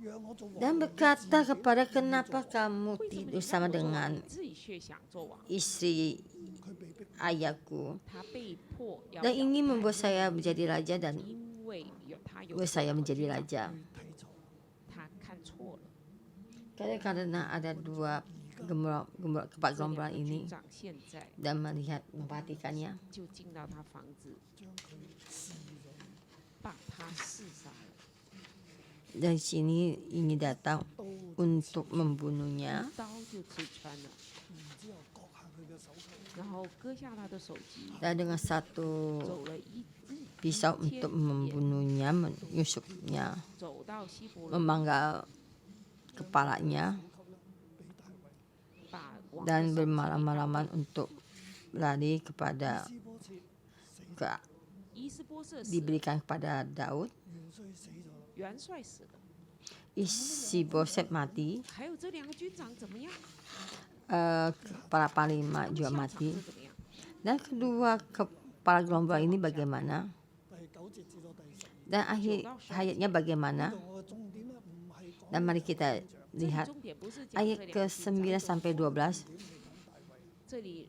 Speaker 3: 讓我做王？
Speaker 1: Dan berkata kepada kenapa kamu
Speaker 2: 為什麼
Speaker 1: tidur
Speaker 2: 你
Speaker 1: sama
Speaker 2: 讓我做王
Speaker 1: dengan
Speaker 2: 你自己卻想做王？
Speaker 1: istri
Speaker 3: 佢被逼
Speaker 1: ayahku
Speaker 2: 他被迫要
Speaker 1: dan
Speaker 2: 表
Speaker 1: ingin
Speaker 2: 態
Speaker 1: membuat saya menjadi raja dan
Speaker 2: 因為他有
Speaker 1: membuat saya menjadi raja.
Speaker 3: 睇錯。
Speaker 2: 他看錯了。
Speaker 1: Karena ada dua kepala gerombolan
Speaker 2: 這兩個
Speaker 1: ini
Speaker 2: 軍長現在
Speaker 1: dan melihat memperhatikannya
Speaker 2: 就進到他房子，
Speaker 3: 將佢試咗，
Speaker 2: 把他刺殺了。
Speaker 1: dari sini ingin datang
Speaker 3: 刀
Speaker 1: untuk membunuhnya
Speaker 2: 刀就刺穿了，
Speaker 3: 然之後割下佢嘅手球，
Speaker 2: 然後割下他的手機，
Speaker 1: dan dengan satu
Speaker 2: 走了一
Speaker 1: pisau untuk membunuhnya, menusuknya,
Speaker 2: 走到希伯倫，
Speaker 1: memanggal kepalanya
Speaker 2: 把王
Speaker 1: dan
Speaker 2: 的手機
Speaker 1: bermalam-malaman untuk lari kepada
Speaker 3: 伊斯波切死，
Speaker 1: ke,
Speaker 2: 伊斯波瑟死了，
Speaker 1: diberikan kepada Daud.
Speaker 3: 元帥死咗啦。
Speaker 2: 元帥死了，
Speaker 1: Isi-Boset mati,
Speaker 2: 還有這兩個軍長怎麼樣？
Speaker 1: para panglima
Speaker 2: 他們
Speaker 1: juga
Speaker 2: 下場
Speaker 1: mati.
Speaker 2: 是怎麼樣？
Speaker 1: Dan kedua kepala gerombolan ini bagaimana?
Speaker 3: 第9節至到第10，
Speaker 1: Dan akhir hayatnya bagaimana?
Speaker 3: 呢度我嘅重點咧唔係講
Speaker 1: Dan mari kita
Speaker 2: 這裡
Speaker 1: lihat
Speaker 2: 重點不是講
Speaker 1: ayat
Speaker 2: 這兩個軍
Speaker 1: ke-9
Speaker 2: 長，
Speaker 1: sampai 12.
Speaker 2: 這裡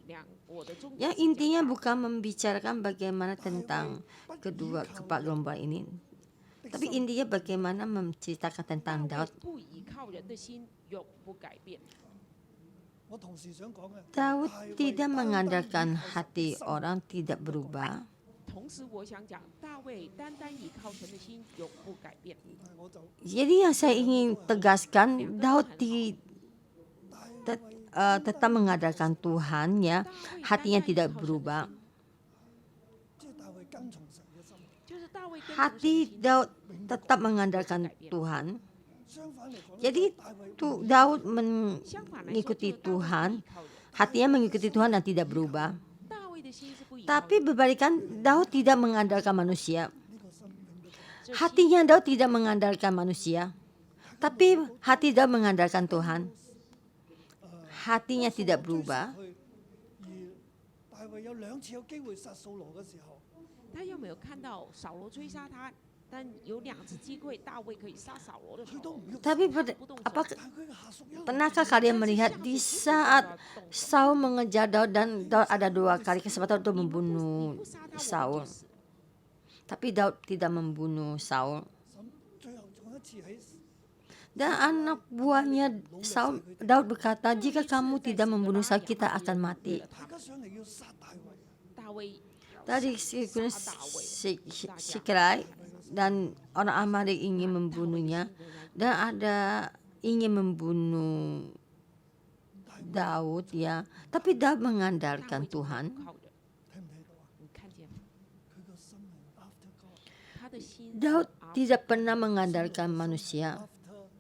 Speaker 2: 我的重點
Speaker 1: Yang
Speaker 2: 是講
Speaker 1: intinya bukan membicarakan bagaimana tentang kedua kepala gerombolan ini, tapi intinya bagaimana menceritakan tentang
Speaker 2: 大衛
Speaker 1: Daud.
Speaker 2: 不倚靠人的心，永不改變。
Speaker 3: 我同時想講嘅，
Speaker 1: Daud
Speaker 3: 大衛
Speaker 1: tidak
Speaker 3: 單單
Speaker 1: mengandalkan
Speaker 3: 依靠神
Speaker 1: hati
Speaker 3: 嘅心
Speaker 1: orang tidak berubah,
Speaker 2: 同時，我想講，大衛單單倚靠神的心，永不改變。
Speaker 3: 但係我就
Speaker 1: Jadi yang saya ingin tegaskan, Daud tetap mengandalkan Tuhan ya, hatinya tidak berubah.
Speaker 3: 即係大衛跟從神嘅心，
Speaker 2: 就是大衛跟從神的
Speaker 1: Hati
Speaker 2: 心
Speaker 1: Daud tetap mengandalkan Tuhan, Jadi Daud mengikuti Tuhan, hatinya mengikuti Tuhan dan tidak berubah. Tapi berbalikan, Daud tidak mengandalkan manusia. Hatinya Daud tidak mengandalkan manusia, tapi hati Daud mengandalkan Tuhan. Hatinya tidak berubah.
Speaker 3: 大衛有2次有機會殺掃羅嘅時候，
Speaker 2: 他有沒有看到掃羅追殺他？但有2次機會，大衛可以殺掃羅的時候，
Speaker 1: Tapi
Speaker 2: 不動手。
Speaker 1: pernahkah kalian melihat di saat Saul mengejar Daud dan Daud ada 2 kali kesempatan untuk membunuh Saul, tapi Daud tidak membunuh Saul.
Speaker 3: 最後仲有一次喺
Speaker 1: Dan anak buahnya Saul, Daud berkata, jika kamu tidak membunuh Saul, kita akan mati.
Speaker 3: 大家上嚟要殺大衛，
Speaker 2: 大衛
Speaker 1: Tadi Sikrai dan orang Amalek ingin membunuhnya, dan ada ingin membunuh Daud ya, tapi Daud mengandalkan Tuhan.
Speaker 3: 睇唔睇到啊？
Speaker 2: 你看見嗎？
Speaker 3: 佢個心係 after God，
Speaker 2: 他的心
Speaker 1: Daud tidak pernah mengandalkan manusia,
Speaker 3: after people。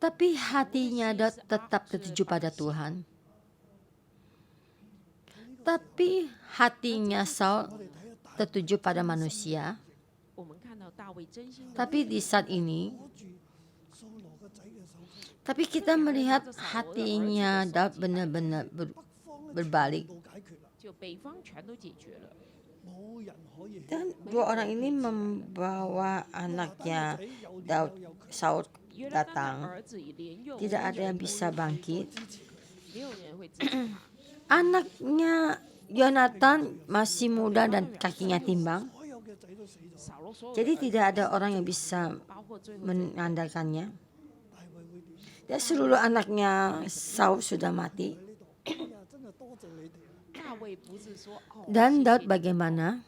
Speaker 1: tapi hatinya Daud tetap tertuju pada Tuhan. Tapi hatinya Saul
Speaker 3: 我哋睇下大
Speaker 1: tertuju pada manusia.
Speaker 2: 我們看到大衛真心地
Speaker 1: Tapi di saat ini,
Speaker 3: 攞住掃羅個仔嘅手銬，
Speaker 1: tapi kita melihat hatinya Daud benar-benar
Speaker 3: 北方咧
Speaker 1: berbalik.
Speaker 3: 全部解決啦，
Speaker 2: 就北方全都解決了。
Speaker 3: 冇人可以起。
Speaker 1: Dan 2 orang ini membawa anaknya Daud, Saul
Speaker 2: 約拿單的
Speaker 1: datang.
Speaker 2: 兒子連用，
Speaker 1: Tidak ada yang bisa bangkit.
Speaker 2: 沒有人會支持他。
Speaker 1: Anaknya Yonatan masih muda dan kakinya timbang.
Speaker 3: 所有嘅仔都死咗，
Speaker 2: 掃羅所有
Speaker 1: Jadi
Speaker 2: 兒子
Speaker 1: tidak ada orang yang bisa
Speaker 2: 包括最後這個
Speaker 1: mengandalkannya.
Speaker 3: 大衛會點？
Speaker 1: Dan seluruh anaknya Saul sudah mati.
Speaker 3: 哎呀，真係多謝你哋啊，
Speaker 2: 大衛不是說哦，
Speaker 1: Dan
Speaker 2: 謝謝
Speaker 1: Daud
Speaker 2: 你
Speaker 1: bagaimana?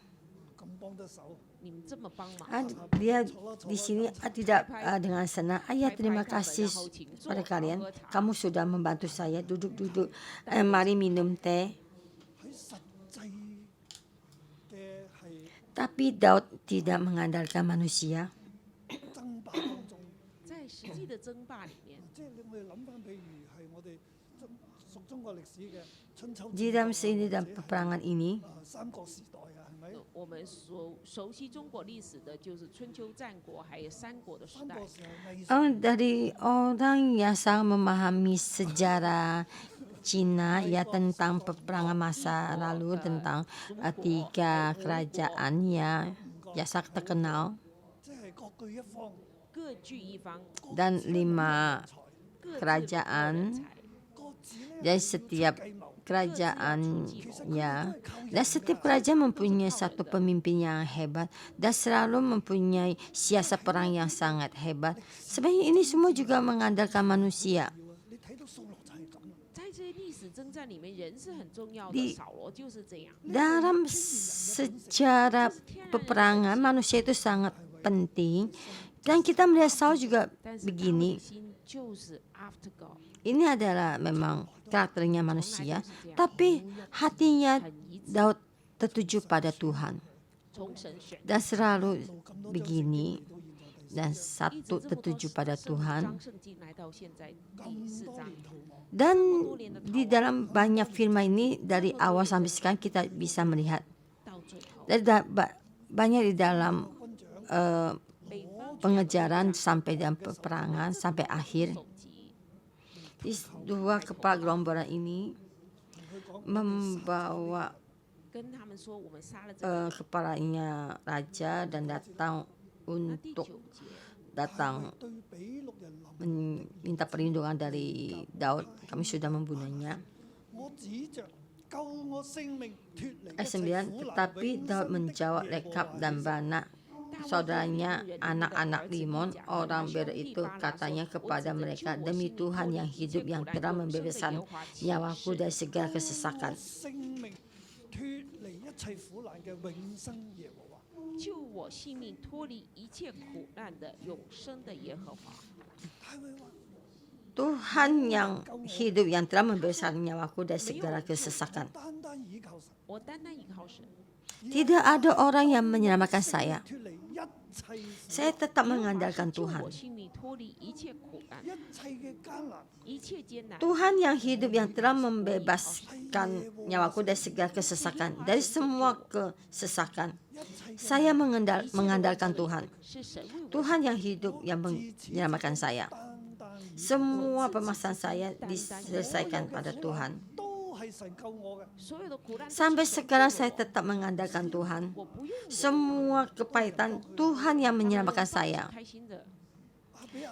Speaker 3: 咁幫得手。
Speaker 2: 你們這麼幫忙，
Speaker 1: Dia di sini tidak dengan senang. Ayah, terima kasih pada kalian. Kamu sudah membantu saya. Duduk-duduk. Mari minum teh.
Speaker 3: 喺實際嘅係
Speaker 1: Tapi Daud tidak mengandalkan manusia.
Speaker 3: 爭霸當中，
Speaker 2: 在實際的爭霸裡面，
Speaker 3: 即係我哋諗翻，譬如係我哋屬中國歷史嘅春秋戰
Speaker 1: Di dalam
Speaker 3: 國
Speaker 1: sini
Speaker 3: 或者
Speaker 1: dan
Speaker 3: 係
Speaker 1: peperangan ini,
Speaker 3: 三國時代啊，係咪？
Speaker 2: 我們熟悉中國歷史的，就是春秋戰國，還有三國的時代
Speaker 3: 三國。時候魏
Speaker 1: dari orang yang sangat memahami sejarah Cina ya tentang peperangan masa lalu, tentang 3 kerajaan ya sangat terkenal
Speaker 3: 即係各據一方，
Speaker 2: 各據一方，
Speaker 1: dan 5
Speaker 2: 各自
Speaker 1: kerajaan
Speaker 2: 人才
Speaker 3: 各自咧
Speaker 1: dan setiap kerajaan ya, dan setiap kerajaan mempunyai satu pemimpin yang hebat dan selalu mempunyai siasat perang yang sangat hebat. Sebenarnya ini semua juga mengandalkan manusia.
Speaker 3: 你睇到掃羅就係咁啦。
Speaker 2: 在這些歷史征戰裡面，人是很重要的。
Speaker 1: Di-
Speaker 2: 掃羅就是這樣。
Speaker 1: Dalam sejarah peperangan manusia itu sangat penting, dan kita melihat Saul juga
Speaker 2: 但是大衛
Speaker 1: begini.
Speaker 2: 的心就是 after God，
Speaker 1: Ini adalah memang karakternya manusia, tapi hatinya Daud tertuju pada Tuhan
Speaker 2: 從神選。
Speaker 1: dan selalu begini, dan
Speaker 2: 一
Speaker 1: satu
Speaker 2: 直這麼多
Speaker 1: tertuju pada
Speaker 2: 章
Speaker 1: Tuhan.
Speaker 2: 聖經來到現在第4章，
Speaker 1: Dan di dalam banyak firman ini dari awal sampai sekarang kita bisa melihat
Speaker 2: 到最後，
Speaker 1: dari banyak di dalam
Speaker 2: 北方
Speaker 1: pengejaran sampai dalam peperangan sampai akhir.
Speaker 2: 首級
Speaker 1: Di 2 kepala gerombolan ini membawa
Speaker 2: 跟他們說，我們殺了這個。
Speaker 1: kepalanya raja dan datang
Speaker 2: 那第
Speaker 1: untuk
Speaker 2: 9節，
Speaker 1: datang
Speaker 3: 對比錄人臨，
Speaker 1: minta perlindungan dari Daud. Kami sudah membunuhnya.
Speaker 3: 我指着救我性命脱離一
Speaker 1: Ayat 9,
Speaker 3: 切苦難
Speaker 1: tetapi
Speaker 3: 永
Speaker 1: Daud
Speaker 3: 生的
Speaker 1: menjawab
Speaker 3: 耶和
Speaker 1: Rekab
Speaker 3: 華
Speaker 1: dan
Speaker 3: 以色列
Speaker 1: Bana, saudaranya anak-anak Rimon, orang Ber itu katanya kepada mereka, demi Tuhan yang hidup yang telah membebaskan nyawaku dari segala kesesakan.
Speaker 3: 我性命脱離一切苦難嘅永生耶和華。
Speaker 2: 救我性命脱離一切苦難的永生的耶和華。
Speaker 3: 大衛話：
Speaker 1: Tuhan yang hidup yang telah membebaskan nyawaku dari segala kesesakan.
Speaker 3: 單單倚靠神，
Speaker 2: 我單單依靠神，
Speaker 1: Tidak ada orang yang menyelamatkan saya.
Speaker 3: 脱離一切事，
Speaker 1: Saya tetap
Speaker 2: 耶和华
Speaker 1: mengandalkan
Speaker 2: 是救
Speaker 1: Tuhan.
Speaker 2: 我性命脱離一切苦難、
Speaker 3: 一切嘅艱難
Speaker 2: 一切艱難。
Speaker 1: Tuhan yang hidup yang telah membebaskan nyawaku dari segala kesesakan, dari semua kesesakan.
Speaker 3: 一切嘅
Speaker 1: Saya mengandalkan Tuhan.
Speaker 2: 是神為我
Speaker 1: Tuhan yang hidup yang menyelamatkan saya.
Speaker 3: 單單
Speaker 1: Semua permasalahan saya diselesaikan pada Tuhan.
Speaker 3: 都係神救我嘅。
Speaker 2: 所有的苦難都是
Speaker 1: Sampai
Speaker 2: 神
Speaker 1: sekarang
Speaker 2: 救
Speaker 1: saya
Speaker 2: 我
Speaker 1: tetap mengandalkan Tuhan.
Speaker 2: 我不用
Speaker 1: Semua kepahitan Tuhan yang menyelamatkan saya.
Speaker 2: 開心的。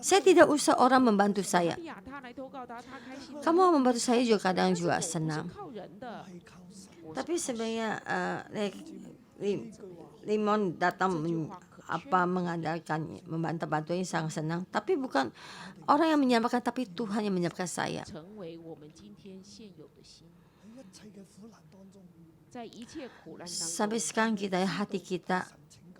Speaker 1: Saya tidak usah orang membantu saya.
Speaker 2: 比亞他來投靠他，他開心的。
Speaker 1: Kamu membantu saya juga kadang
Speaker 2: 但是我
Speaker 1: juga
Speaker 2: 不是
Speaker 1: senang.
Speaker 2: 靠人的，
Speaker 3: 係靠神。
Speaker 1: Tapi sebenarnya Limon datang mengandalkan membantu yang sangat senang. Tapi bukan orang yang menyelamatkan, tapi Tuhan yang menyelamatkan saya.
Speaker 2: 成為我們今天現有的心。
Speaker 3: 喺一切嘅苦難當中，
Speaker 2: 在一切苦難當
Speaker 1: Sampai
Speaker 2: 中，
Speaker 1: sekarang kita hati kita
Speaker 3: 神拯救佢，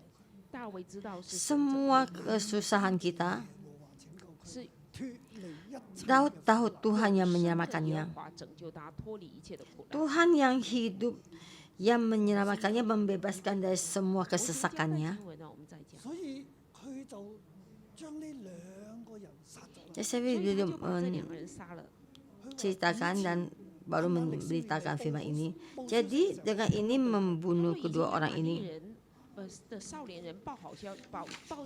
Speaker 2: 大衛知道是神
Speaker 1: semua kesusahan kita
Speaker 3: 和華拯救佢，
Speaker 2: 是
Speaker 3: 脱離一切
Speaker 1: Daud
Speaker 3: 嘅
Speaker 1: tahu
Speaker 3: 苦難
Speaker 1: Tuhan yang
Speaker 2: 耶
Speaker 1: menyelamatkannya.
Speaker 2: 和華拯救他脱離一切的苦難。
Speaker 1: Tuhan yang hidup yang menyelamatkannya, membebaskan dari semua
Speaker 2: 我今天加翻
Speaker 1: kesesakannya.
Speaker 2: 經文呢，我們再講。
Speaker 3: 所以佢就將呢兩個人殺咗啦。
Speaker 1: Jadi saya
Speaker 2: 所以他
Speaker 1: belum
Speaker 2: 就把這兩個人殺了。
Speaker 1: ceritakan dan baru memberitakan firman ini. Jadi dengan ini membunuh
Speaker 2: 他们已經
Speaker 1: kedua
Speaker 2: 把
Speaker 1: orang
Speaker 2: 利
Speaker 1: ini.
Speaker 2: 人的少年人報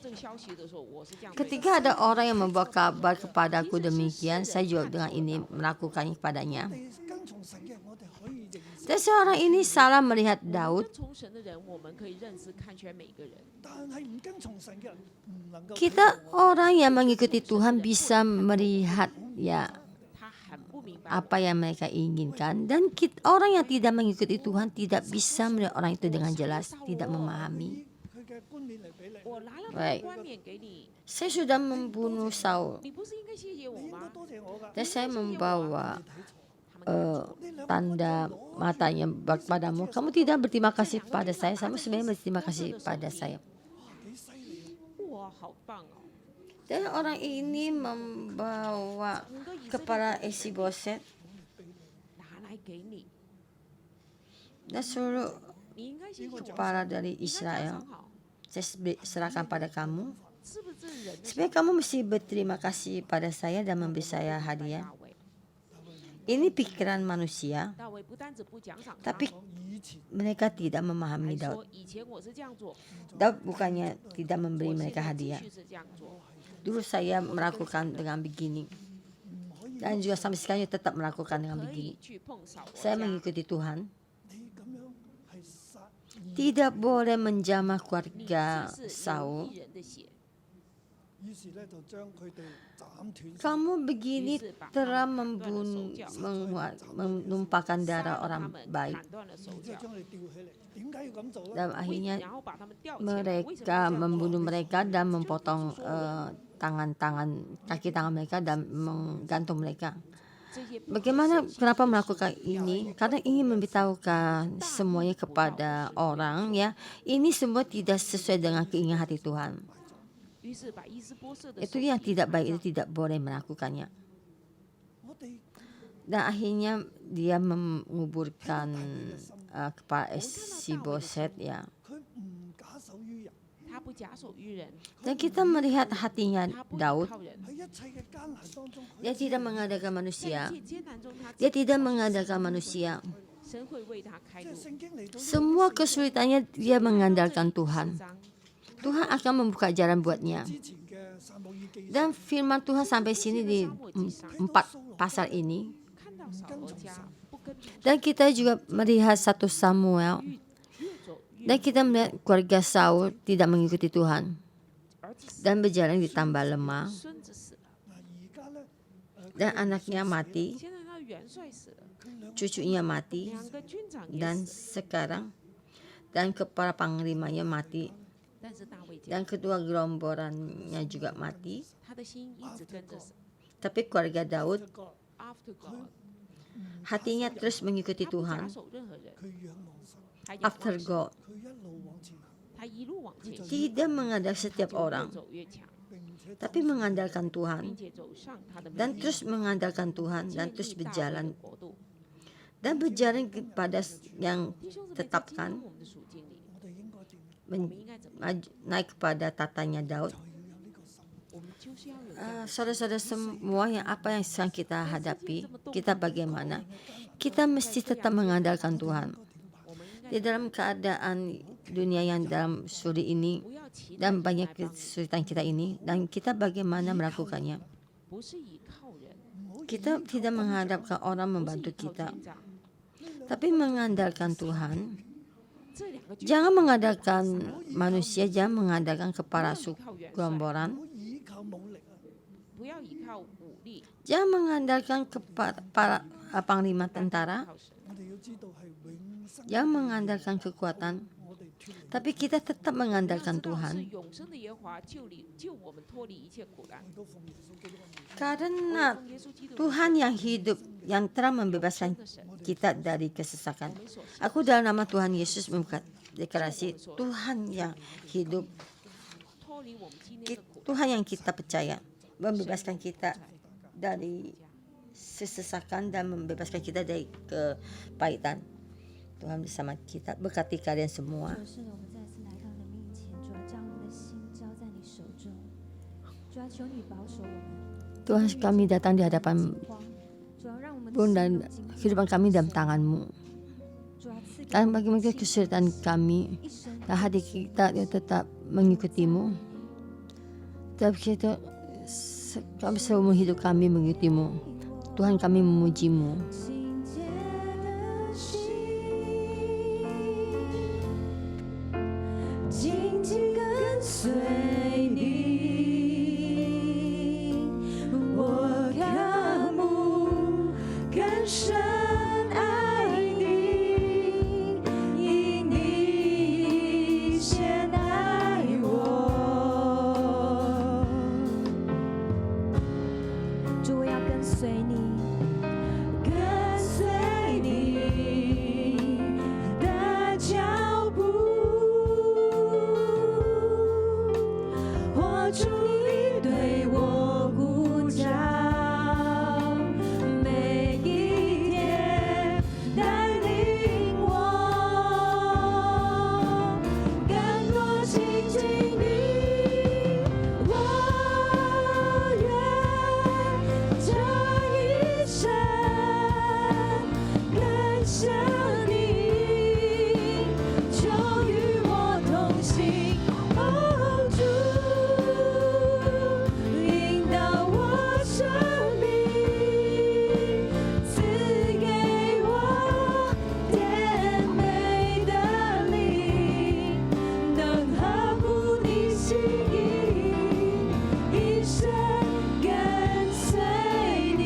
Speaker 2: 這個消息的時候，我是這樣對他。
Speaker 1: Ketika ada orang yang membawa kabar kepadaku demikian, saya juga dengan ini melakukannya kepadanya.
Speaker 3: 我哋跟從神嘅，我哋可以認識。
Speaker 1: Dan seorang ini salah melihat
Speaker 2: 我們
Speaker 1: Daud.
Speaker 2: 跟從神的人，我們可以認識看全每一個人。
Speaker 3: 但係唔跟從神嘅人唔能夠睇
Speaker 1: Kita
Speaker 3: 到我。
Speaker 1: orang yang mengikuti Tuhan bisa melihat ya
Speaker 2: 他很不明白
Speaker 1: apa yang mereka inginkan, dan orang yang tidak mengikuti Tuhan tidak bisa melihat orang itu dengan jelas, tidak memahami.
Speaker 3: 佢嘅冠冕嚟俾你，
Speaker 2: 我拿了他
Speaker 1: Baik.
Speaker 2: 的冠冕給你，
Speaker 1: Saya sudah membunuh Saul
Speaker 2: 你不是應該謝謝我
Speaker 3: 你應該
Speaker 2: 嗎？
Speaker 3: 多謝我㗎。
Speaker 1: dan saya membawa
Speaker 3: 你睇錯。
Speaker 2: 他們看錯
Speaker 1: tanda matanya padamu. Kamu tidak berterima kasih pada saya, kamu sebenarnya berterima kasih pada saya.
Speaker 3: 哇，幾犀利啊！
Speaker 2: 哇，好棒哦！
Speaker 1: Dan orang ini membawa
Speaker 2: 整個以色列
Speaker 1: kepala Isiboset
Speaker 2: 拿來給你，
Speaker 1: dan suruh
Speaker 2: 你應該謝謝我。
Speaker 1: kepala dari
Speaker 2: 你應該獎
Speaker 1: Israel
Speaker 2: 賞好，
Speaker 1: saya serahkan pada kamu.
Speaker 2: 是不是這人的
Speaker 1: Sebenarnya kamu mesti berterima kasih pada saya dan memberi saya hadiah.
Speaker 2: 大衛？
Speaker 1: Ini pikiran manusia,
Speaker 2: 大衛不單止不獎賞他，
Speaker 1: tapi
Speaker 3: 講以前
Speaker 1: mereka tidak
Speaker 2: 還
Speaker 1: memahami Daud.
Speaker 2: 說以前我是這樣做，
Speaker 1: Daud bukannya tidak
Speaker 2: 我
Speaker 1: memberi
Speaker 2: 現
Speaker 1: mereka
Speaker 2: 在繼
Speaker 1: hadiah.
Speaker 2: 續是這樣做。
Speaker 1: Dulu saya melakukan dengan begini,
Speaker 3: 唔可以，
Speaker 1: dan juga sampai sekarang saya tetap melakukan dengan
Speaker 2: 可
Speaker 1: begini.
Speaker 2: 以去碰掃羅
Speaker 1: Saya
Speaker 2: 家，
Speaker 1: mengikuti Tuhan.
Speaker 3: 你咁樣係殺義，
Speaker 1: Tidak boleh menjamah
Speaker 2: 你
Speaker 1: keluarga
Speaker 2: 這是有
Speaker 1: Saul.
Speaker 2: 義人的血，
Speaker 3: 於是咧就將佢哋斬斷。
Speaker 1: Kamu begini telah menumpahkan
Speaker 2: 殺
Speaker 1: darah
Speaker 2: 了他
Speaker 1: orang
Speaker 2: 們，
Speaker 1: baik.
Speaker 2: 砍斷了手
Speaker 3: 然之後
Speaker 2: 腳，
Speaker 3: 將佢哋吊起嚟，點解要咁做咧？
Speaker 1: Dan
Speaker 2: 為
Speaker 1: akhirnya
Speaker 2: 然後把他們吊起來，為什麼要
Speaker 1: mereka
Speaker 2: 這樣
Speaker 1: membunuh mereka dan memotong tangan-tangan, kaki tangan mereka dan menggantung mereka.
Speaker 2: 這些不
Speaker 1: Bagaimana, kenapa melakukan ini? Karena ingin memberitahukan semuanya kepada orang ya. Ini semua tidak sesuai dengan keinginan hati Tuhan.
Speaker 2: 於是把伊斯波瑟的
Speaker 1: Itu
Speaker 2: 手
Speaker 1: yang
Speaker 2: 臂
Speaker 1: tidak
Speaker 2: 砍
Speaker 1: baik,
Speaker 2: 斷
Speaker 1: itu tidak boleh melakukannya.
Speaker 3: 我哋
Speaker 1: Dan akhirnya dia menguburkan kepala Isiboset ya.
Speaker 3: 佢唔假手於人，
Speaker 2: 他不假手於人，
Speaker 1: Dan kita melihat hatinya
Speaker 2: 他不依
Speaker 1: Daud.
Speaker 2: 靠人，
Speaker 3: 喺一切嘅艱難當中，
Speaker 1: Dia tidak mengandalkan
Speaker 2: 在
Speaker 1: manusia.
Speaker 2: 一切艱難中，他
Speaker 1: Dia tidak mengandalkan manusia.
Speaker 2: 神會為他開
Speaker 3: 即係
Speaker 2: 路。
Speaker 3: 聖經嚟到
Speaker 1: Semua kesulitannya dia mengandalkan Tuhan.
Speaker 2: 4章
Speaker 1: Tuhan akan membuka jalan buatnya.
Speaker 3: 之前嘅撒母耳記
Speaker 1: Dan firman Tuhan sampai sini di 4 pasal ini.
Speaker 2: 看到掃羅家不跟從
Speaker 1: Dan kita juga melihat 1 Samuel.
Speaker 2: 越走越
Speaker 1: Dan kita melihat keluarga Saul tidak mengikuti Tuhan.
Speaker 2: 兒子死
Speaker 1: Dan berjalan ditambah lemah.
Speaker 2: 孫子死了，
Speaker 3: 嗱，而家咧
Speaker 1: Dan anaknya mati.
Speaker 2: 現在他元帥死了，
Speaker 3: 佢兩
Speaker 1: Cucunya mati.
Speaker 2: 兩個軍長也
Speaker 1: Dan
Speaker 2: 死了，
Speaker 1: sekarang. Dan kepala panglimanya mati.
Speaker 2: 但是大衛講
Speaker 1: Dan kedua gerombolannya juga mati.
Speaker 2: 他的心一直跟着神
Speaker 1: Tapi keluarga Daud
Speaker 3: 一個
Speaker 2: ，after God，
Speaker 1: hatinya terus mengikuti
Speaker 2: 他不假
Speaker 1: Tuhan.
Speaker 2: 手任何人，
Speaker 3: 佢仰望神，
Speaker 2: 他仰望
Speaker 1: After
Speaker 2: 神
Speaker 1: God.
Speaker 3: 佢一路往前行，
Speaker 2: 他一路往前行，
Speaker 1: Tidak mengandalkan
Speaker 2: 他
Speaker 1: setiap
Speaker 2: 就越
Speaker 1: orang.
Speaker 2: 走越強，
Speaker 3: 並且
Speaker 1: Tapi mengandalkan
Speaker 2: 並
Speaker 1: Tuhan.
Speaker 2: 且走上他的
Speaker 1: Dan
Speaker 2: 命令，
Speaker 1: terus mengandalkan Tuhan. Dan
Speaker 2: 建
Speaker 1: terus
Speaker 2: 立大衛
Speaker 1: berjalan.
Speaker 2: 的國度。
Speaker 1: Dan berjalan kepada yang
Speaker 2: 弟兄姊妹，在今天
Speaker 1: tetapkan.
Speaker 2: 我們的屬境裡，
Speaker 3: 我哋應該點？
Speaker 1: naik kepada tatanya Daud.
Speaker 3: 就要有呢個心。
Speaker 2: 我们就是要有这样的
Speaker 1: Saudara-saudara semua yang apa yang sedang kita hadapi, kita bagaimana? Kita mesti tetap mengandalkan Tuhan.
Speaker 2: 我们应该
Speaker 1: Di dalam keadaan dunia yang dalam sulit ini
Speaker 2: 不要期待
Speaker 1: dan
Speaker 2: 神
Speaker 1: banyak
Speaker 2: 来帮你，
Speaker 1: kesulitan kita ini, dan kita bagaimana melakukannya.
Speaker 2: 不是依靠人，
Speaker 1: Kita tidak mengharapkan orang
Speaker 2: 不是
Speaker 1: membantu
Speaker 2: 依靠
Speaker 1: kita,
Speaker 2: 天长，
Speaker 1: tapi mengandalkan Tuhan.
Speaker 2: 这两个就
Speaker 1: Jangan mengandalkan manusia, jangan mengandalkan kepala
Speaker 2: 不要依靠元帅，
Speaker 1: gerombolan,
Speaker 3: 唔好倚靠武力啊！
Speaker 2: 不要依靠武力，
Speaker 1: jangan mengandalkan para panglima
Speaker 2: 但是
Speaker 1: tentara,
Speaker 2: 依靠神。
Speaker 3: 我哋要知道係永生，
Speaker 1: jangan mengandalkan kekuatan,
Speaker 3: 我哋脱離
Speaker 1: tapi kita tetap
Speaker 2: 要
Speaker 1: mengandalkan
Speaker 2: 知道是
Speaker 1: Tuhan.
Speaker 2: 永生的耶和华救我们脱离一切苦难。
Speaker 3: 都奉耶穌基督嘅名。
Speaker 1: Karena
Speaker 2: 奉耶稣基督的
Speaker 1: Tuhan yang hidup, yang telah membebaskan
Speaker 2: 的神，
Speaker 1: kita dari kesesakan.
Speaker 2: 我们所信
Speaker 1: Aku dalam nama Tuhan Yesus membuka deklarasi Tuhan yang hidup,
Speaker 2: 脱离我们今天的苦难。
Speaker 1: Tuhan yang kita percaya, membebaskan kita dari kesesakan dan membebaskan kita dari kepahitan. Tuhan bersama kita, berkati kalian semua.
Speaker 4: 主是的，我们再次来到你的面前，主要将我们的心交在你手中，主要求你保守我们，
Speaker 1: Tuhan kami datang di hadapan
Speaker 4: 慌，主要让我们的
Speaker 1: Tuhan
Speaker 4: 心
Speaker 1: dan
Speaker 4: 有惊喜，
Speaker 1: kehidupan kami dalam tangan-Mu.
Speaker 4: 主要赐给
Speaker 1: Dan
Speaker 4: 我们
Speaker 1: bagi-bagi
Speaker 4: 信心
Speaker 1: kesulitan kami
Speaker 4: 一生
Speaker 1: dan hati kita yang tetap mengikutimu. Tapi kita, kami seumur hidup kami mengikutimu. Tuhan kami memujimu.
Speaker 4: 清洁的心，紧紧跟随你，我渴慕更深爱你，因你先爱我。主，我要跟随你，跟随你的脚步，活出你对我呼召，每一天带领我，更多亲近你，我愿这一生更像你，就与我同行。哦，主，引导我生命，赐给我甜美的灵，能合乎你心意，一生跟随你。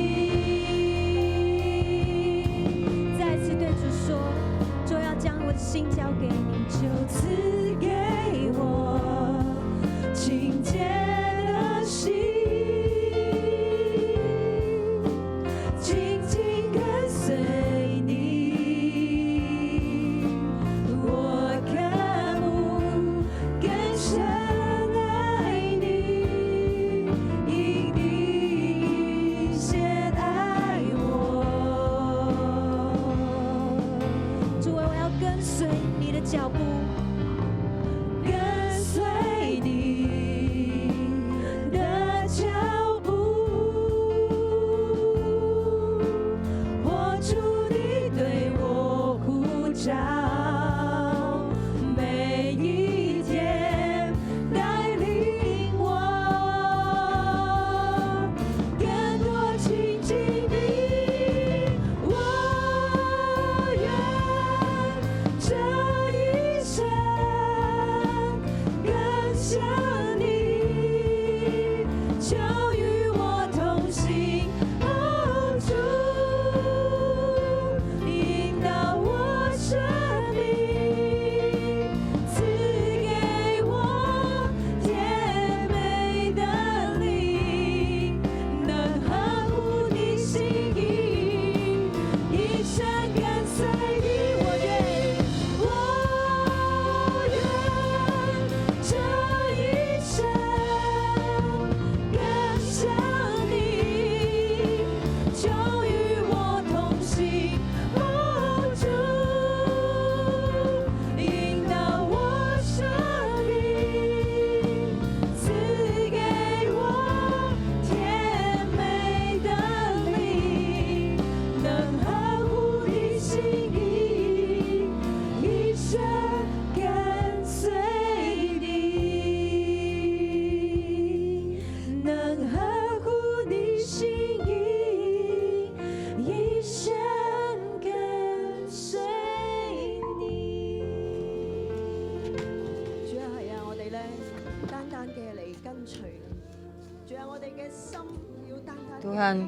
Speaker 4: 再次对主说，就要将我的心交给你，就赐给我清洁的心，紧紧跟随你，我渴慕更深爱你，因你先爱我。主啊，我要跟随你的脚步，跟随你的脚步，活出你对我呼召，每一天带领我，更多亲近你，我愿这一生
Speaker 1: Tuhan,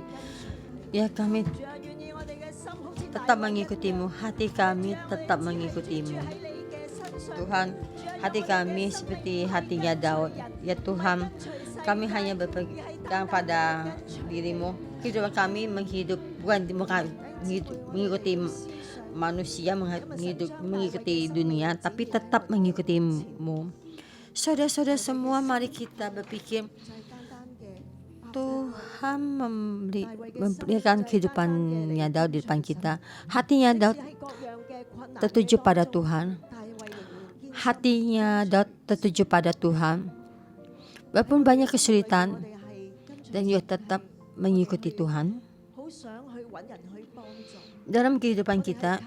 Speaker 1: ya kami
Speaker 4: 主啊，願意我哋嘅心好似
Speaker 1: tetap mengikutimu, hati kami tetap mengikutimu.
Speaker 4: 喺你嘅身上。
Speaker 1: Tuhan, hati kami seperti hatinya Daud. Ya Tuhan, kami hanya berpegang pada dirimu. Kehidupan kami bukan mengikuti manusia, mengikuti dunia, tapi tetap mengikutimu. Saudara-saudara semua, mari kita berpikir Tuhan memberikan kehidupannya Daud di depan kita. Hatinya Daud tertuju pada Tuhan. Hatinya Daud tertuju pada Tuhan. Walaupun banyak kesulitan, dan ia tetap mengikuti Tuhan. Dalam kehidupan kita,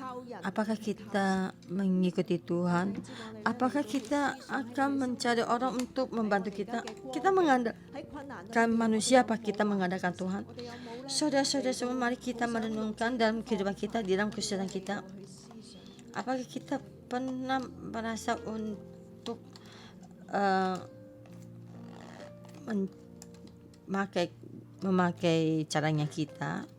Speaker 1: apakah kita mengikuti Tuhan? Apakah kita akan mencari orang untuk membantu kita? Kita mengandalkan manusia, apa kita mengandalkan Tuhan? Saudara-saudara semua, mari kita merenungkan dalam kehidupan kita, di dalam kesulitan kita. Apakah kita pernah merasa untuk memakai caranya kita?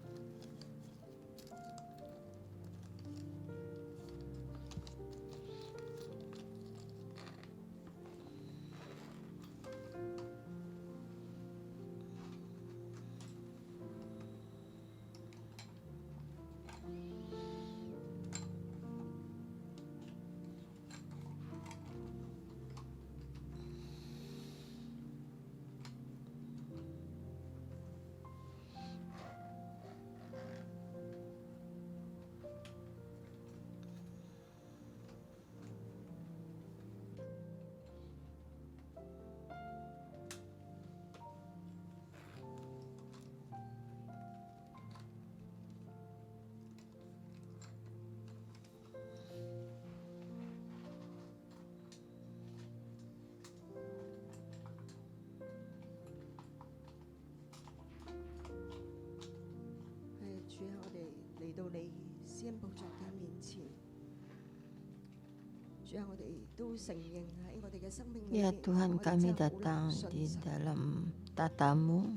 Speaker 1: Ya Tuhan, kami datang di dalam tatamu.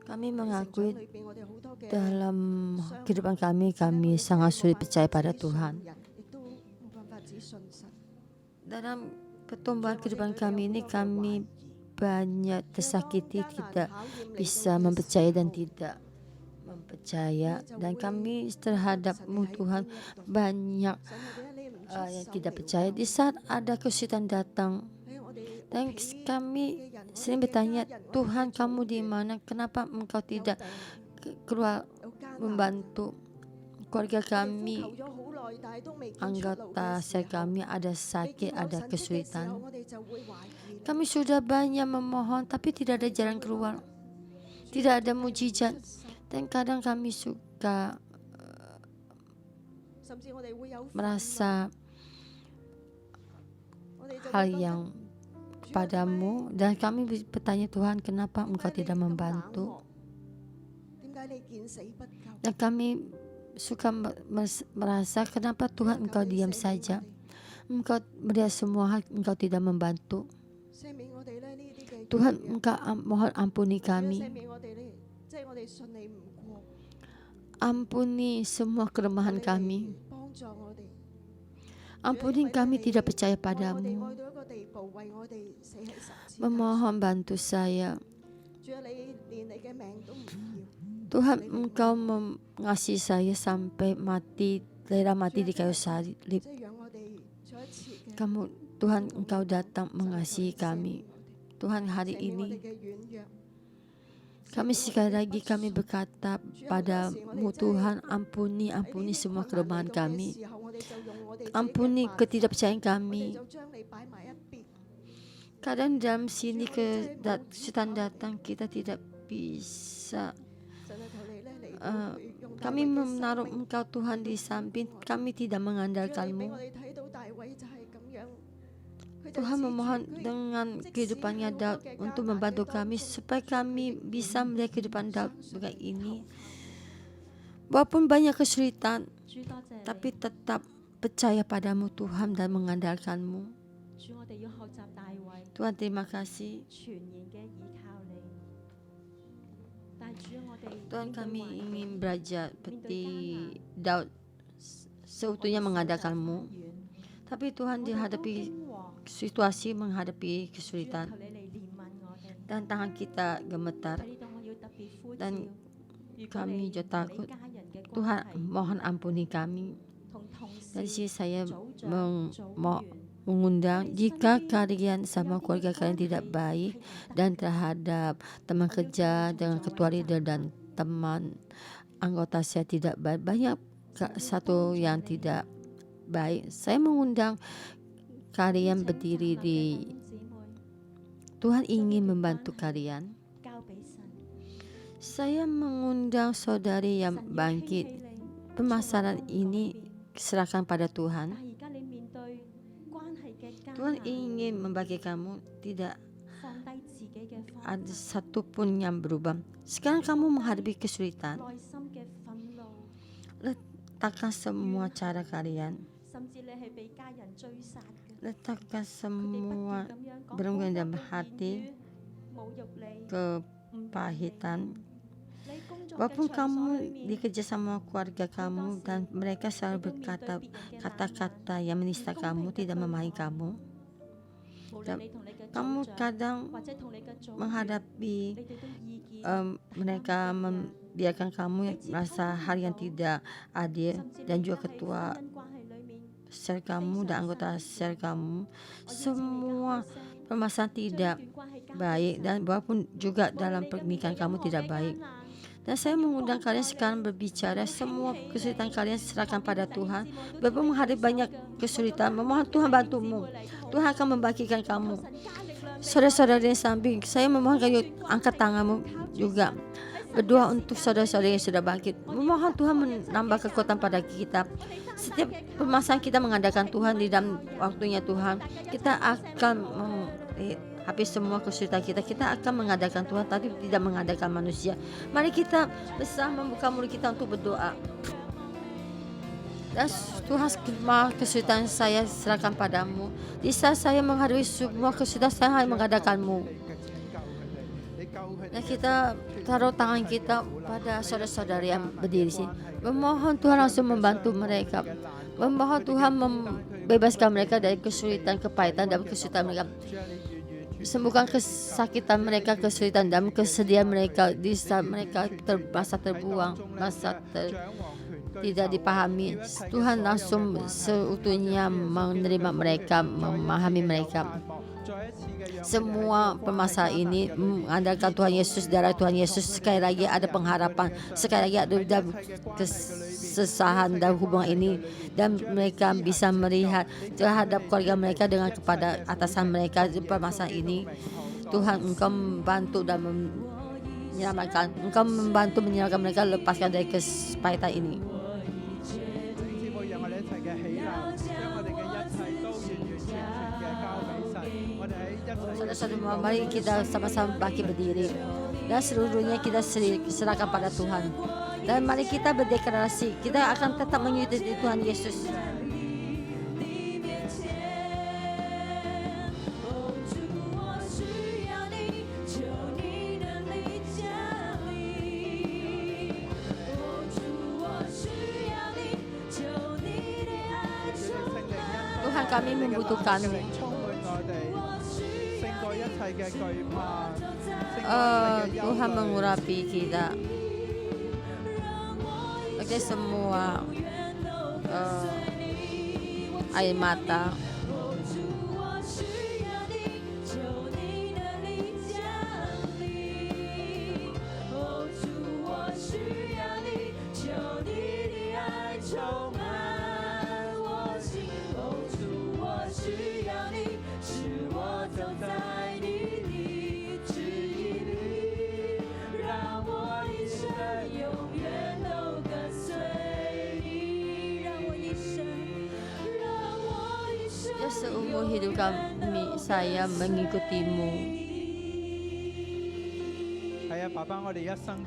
Speaker 1: Kami mengakui dalam kehidupan kami sangat sulit percaya pada Tuhan. Dalam pertumbuhan kehidupan kami ini, kami banyak tersakiti, tidak bisa mempercaya dan tidak mempercaya. Dan kami terhadap-Mu Tuhan banyak yang tidak percaya. Di saat ada kesulitan datang, dan kami sering bertanya, Tuhan, kamu di mana? Kenapa Engkau tidak keluar membantu keluarga kami? Anggota sel kami ada sakit, ada kesulitan. Kami sudah banyak memohon, tapi tidak ada jalan keluar. Tidak ada mujizat. Dan kadang kami suka merasa hal yang padamu, dan kami bertanya, Tuhan, kenapa Engkau tidak membantu? Dan kami suka merasa, kenapa Tuhan Engkau diam saja? Engkau melihat semua hal, Engkau tidak membantu. Tuhan, Engkau mohon ampuni kami. Ampuni semua kelemahan kami. Ampuni kami tidak percaya padamu. Memohon bantu saya. Tuhan, Engkau mengasihi saya sampai mati, rela mati di kayu salib. Tuhan, Engkau datang mengasihi kami. Tuhan, hari ini kami sekali lagi kami berkata pada-Mu Tuhan, ampuni semua kelemahan kami. Ampuni ketidakpercayaan kami. Kadang dalam sini kesulitan datang, kita tidak bisa. Kami menaruh Engkau Tuhan di samping, kami tidak mengandalkan-Mu. Tuhan memohon dengan kehidupannya Daud untuk membantu kami supaya kami bisa melihat kehidupan Daud dengan ini. Walaupun banyak kesulitan, tapi tetap percaya padamu Tuhan dan mengandalkan-Mu. Tuhan, terima kasih. Tuhan, kami ingin belajar seperti Daud seutuhnya mengadakanmu. Tapi Tuhan dihadapi situasi, menghadapi kesulitan, dan tangan kita gemetar, dan kami juga takut. Tuhan, mohon ampuni kami. Dari sini saya mengundang, jika kalian sama keluarga kalian tidak baik dan terhadap teman kerja dengan ketua leader dan teman anggota saya tidak baik, banyak satu yang tidak baik, saya mengundang kalian berdiri di Tuhan ingin membantu kalian. Saya mengundang saudari yang bangkit. Permasalahan ini serahkan pada Tuhan. Tuhan ingin membagi kamu, tidak ada satupun yang berubah. Sekarang kamu menghadapi kesulitan, letakkan semua cara kalian, letakkan semua berhubungan dalam hati, kepahitan. Walaupun kamu dikerja sama keluarga kamu dan mereka selalu berkata kata-kata yang menista kamu, tidak memahami kamu, dan kamu kadang menghadapi mereka membiarkan kamu merasa hal yang tidak adil, dan juga ketua sel kamu dan anggota sel kamu, semua permasalahan tidak baik, dan walaupun juga dalam pernikahan kamu tidak baik. Dan saya mengundang kalian sekarang berbicara, semua kesulitan kalian serahkan pada Tuhan. Walaupun menghadapi banyak kesulitan, memohon Tuhan bantumu. Tuhan akan membagikan kamu. Saudara-saudara yang samping, saya memohon kalian angkat tanganmu juga. Berdoa untuk saudara-saudara yang sudah bangkit. Memohon Tuhan menambah kekuatan pada kita. Setiap permasalahan kita mengadakan Tuhan di dalam waktunya Tuhan. Kita akan habis semua kesulitan kita akan mengadakan Tuhan, tapi tidak mengadakan manusia. Mari kita bersama membuka mulut kita untuk berdoa. Dan Tuhan, semua kesulitan saya serahkan padamu. Di saat saya menghadapi semua kesulitan, saya hanya mengadakanmu. Dan kita taruh tangan kita pada saudara-saudara yang berdiri sini. Memohon Tuhan langsung membantu mereka. Memohon Tuhan membebaskan mereka dari kesulitan, kepahitan dan kesulitan mereka. Sembuhkan kesakitan mereka, kesulitan dan kesedihan mereka di saat mereka merasa terbuang, merasa tidak dipahami. Tuhan langsung seutuhnya menerima mereka, memahami mereka. Semua permasalahan ini mengandalkan Tuhan Yesus, darah Tuhan Yesus. Sekali lagi ada pengharapan, sekali lagi ada kesesahan dalam hubungan ini, dan mereka bisa melihat terhadap keluarga mereka dengan kepada atasan mereka di permasalahan ini. Tuhan, Engkau membantu dan menyelamatkan, Engkau membantu menyelamatkan mereka, lepaskan dari kepahitan ini. Saudara-saudara, mari kita sama-sama bangkit berdiri, dan seluruhnya kita serahkan pada Tuhan. Dan mari kita berdeklarasi, kita akan tetap mengikuti Tuhan Yesus. Tuhan, kami membutuhkan-Mu. Tuhan mengurapi kita. Oke, semua air mata. Seumur hidup kami, saya mengikuti-Mu.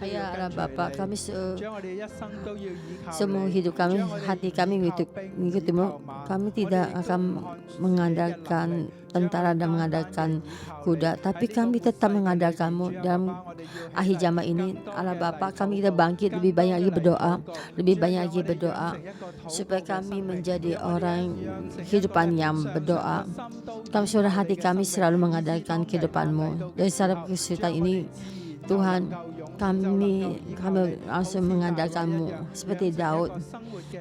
Speaker 1: Ya Allah Bapa, kami
Speaker 5: 將我哋一生都要依靠
Speaker 1: semua
Speaker 5: 你。
Speaker 1: hidup kami, hati kami mengikutimu. Kami tidak akan mengandalkan tentara dan mengandalkan kuda, tapi kami tetap mengandalkanmu dalam akhir zaman ini. Allah Bapa, kami kita bangkit lebih banyak lagi berdoa, supaya kami menjadi orang kehidupan yang berdoa. Kami sudah hati kami selalu mengandalkan kehidupanmu. Dari setiap kesulitan ini, Tuhan, kami langsung mengandalkanmu seperti Daud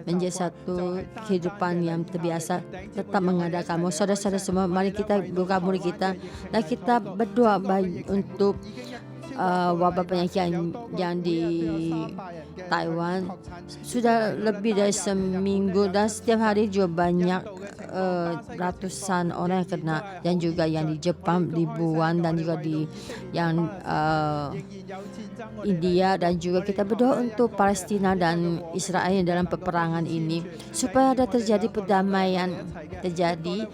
Speaker 1: menjadi satu kehidupan yang terbiasa tetap mengandalkanmu. Saudara-saudara semua, mari kita buka mulut kita dan kita berdoa untuk wabah penyakit yang di Taiwan sudah lebih dari seminggu, dan setiap hari juga banyak ratusan orang yang kena, dan juga yang di Jepang, di Wuhan, dan juga di yang India, dan juga kita berdoa untuk Palestina dan Israel yang dalam peperangan ini supaya ada terjadi perdamaian terjadi.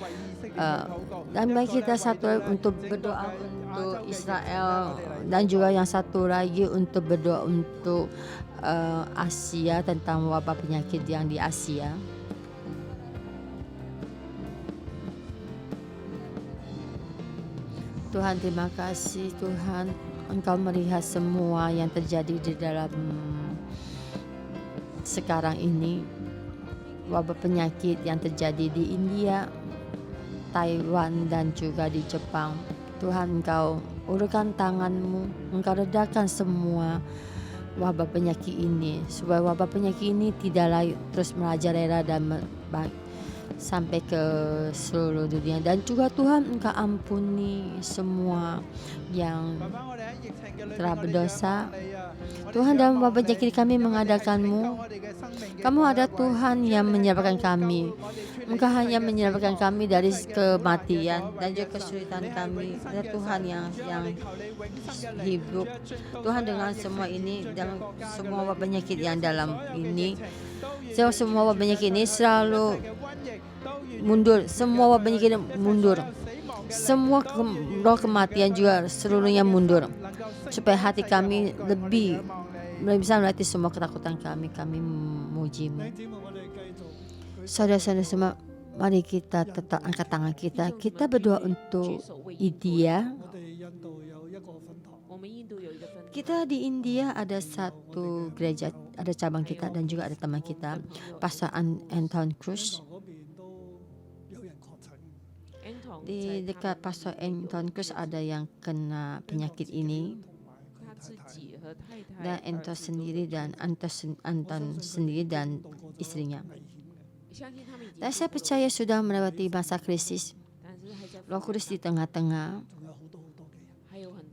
Speaker 1: Dan mari kita satu untuk berdoa untuk Israel, dan juga yang satu lagi untuk berdoa untuk Asia, tentang wabah penyakit yang di Asia. Tuhan, terima kasih Tuhan, Engkau melihat semua yang terjadi di dalam sekarang ini, wabah penyakit yang terjadi di India, Taiwan, dan juga di Jepang. Tuhan, Engkau ulurkan tangan-Mu, Engkau redakan semua wabah penyakit ini, supaya wabah penyakit ini tidaklah terus merajalela dan sampai ke seluruh dunia. Dan juga Tuhan, Engkau ampuni semua yang telah berdosa. Tuhan, dalam wabah penyakit kami mengandalkan-Mu. Kamu ada Tuhan yang menyelamatkan kami. Engkau hanya menyelamatkan kami dari kematian dan juga kesulitan kami. Ada Tuhan yang hidup. Tuhan, dengan semua ini, dalam semua wabah penyakit yang dalam ini, semua wabah penyakit ini selalu mundur. Semua wabah penyakit mundur. Semua roh kematian juga seluruhnya mundur. Supaya hati kami lebih bisa melatih semua ketakutan kami. Kami memuji-Mu. Saudara-saudara semua, mari kita tetap angkat tangan kita. Kita berdoa untuk India. Kita di India ada satu gereja, ada cabang kita dan juga ada teman kita, Pastor Anton Cruz. Di dekat Pastor Anton Cruz ada yang kena penyakit ini. Dan Anton sendiri dan Anton sendiri dan istrinya. Dan saya percaya sudah melewati masa krisis. Roh Kudus di tengah-tengah,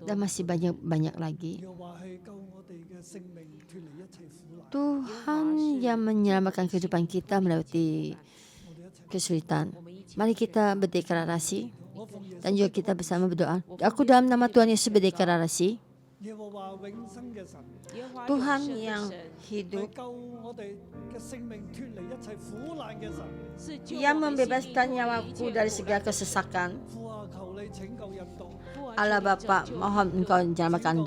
Speaker 1: dan masih banyak lagi. Tuhan yang menyelamatkan kehidupan kita melewati kesulitan. Mari kita berdeklarasi dan juga kita bersama berdoa. Aku dalam nama Tuhan Yesus berdeklarasi, Tuhan yang hidup, yang membebaskan nyawaku dari segala kesesakan. Allah Bapa, mohon Engkau menyelamatkan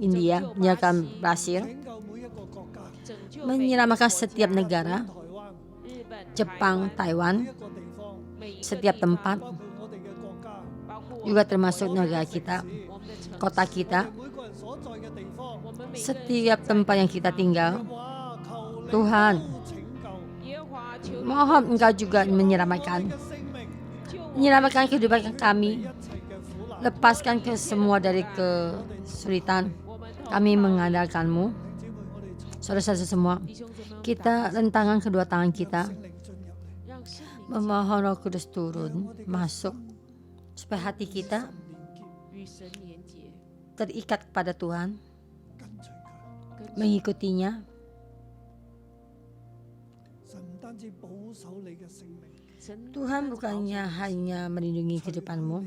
Speaker 1: India, menyelamatkan Brasil, menyelamatkan setiap negara, Jepang, Taiwan, setiap tempat, juga termasuk negara kita, kota kita, setiap tempat yang kita tinggal. Tuhan, mohon Engkau juga menyelamatkan kehidupan kami, lepaskan ke semua dari kesulitan. Kami mengandalkan-Mu. Saudara-saudara semua, kita rentangkan kedua tangan kita, memohon Roh Kudus turun masuk, supaya hati kita terikat kepada Tuhan, mengikutinya. Tuhan bukannya hanya melindungi kehidupan-Mu,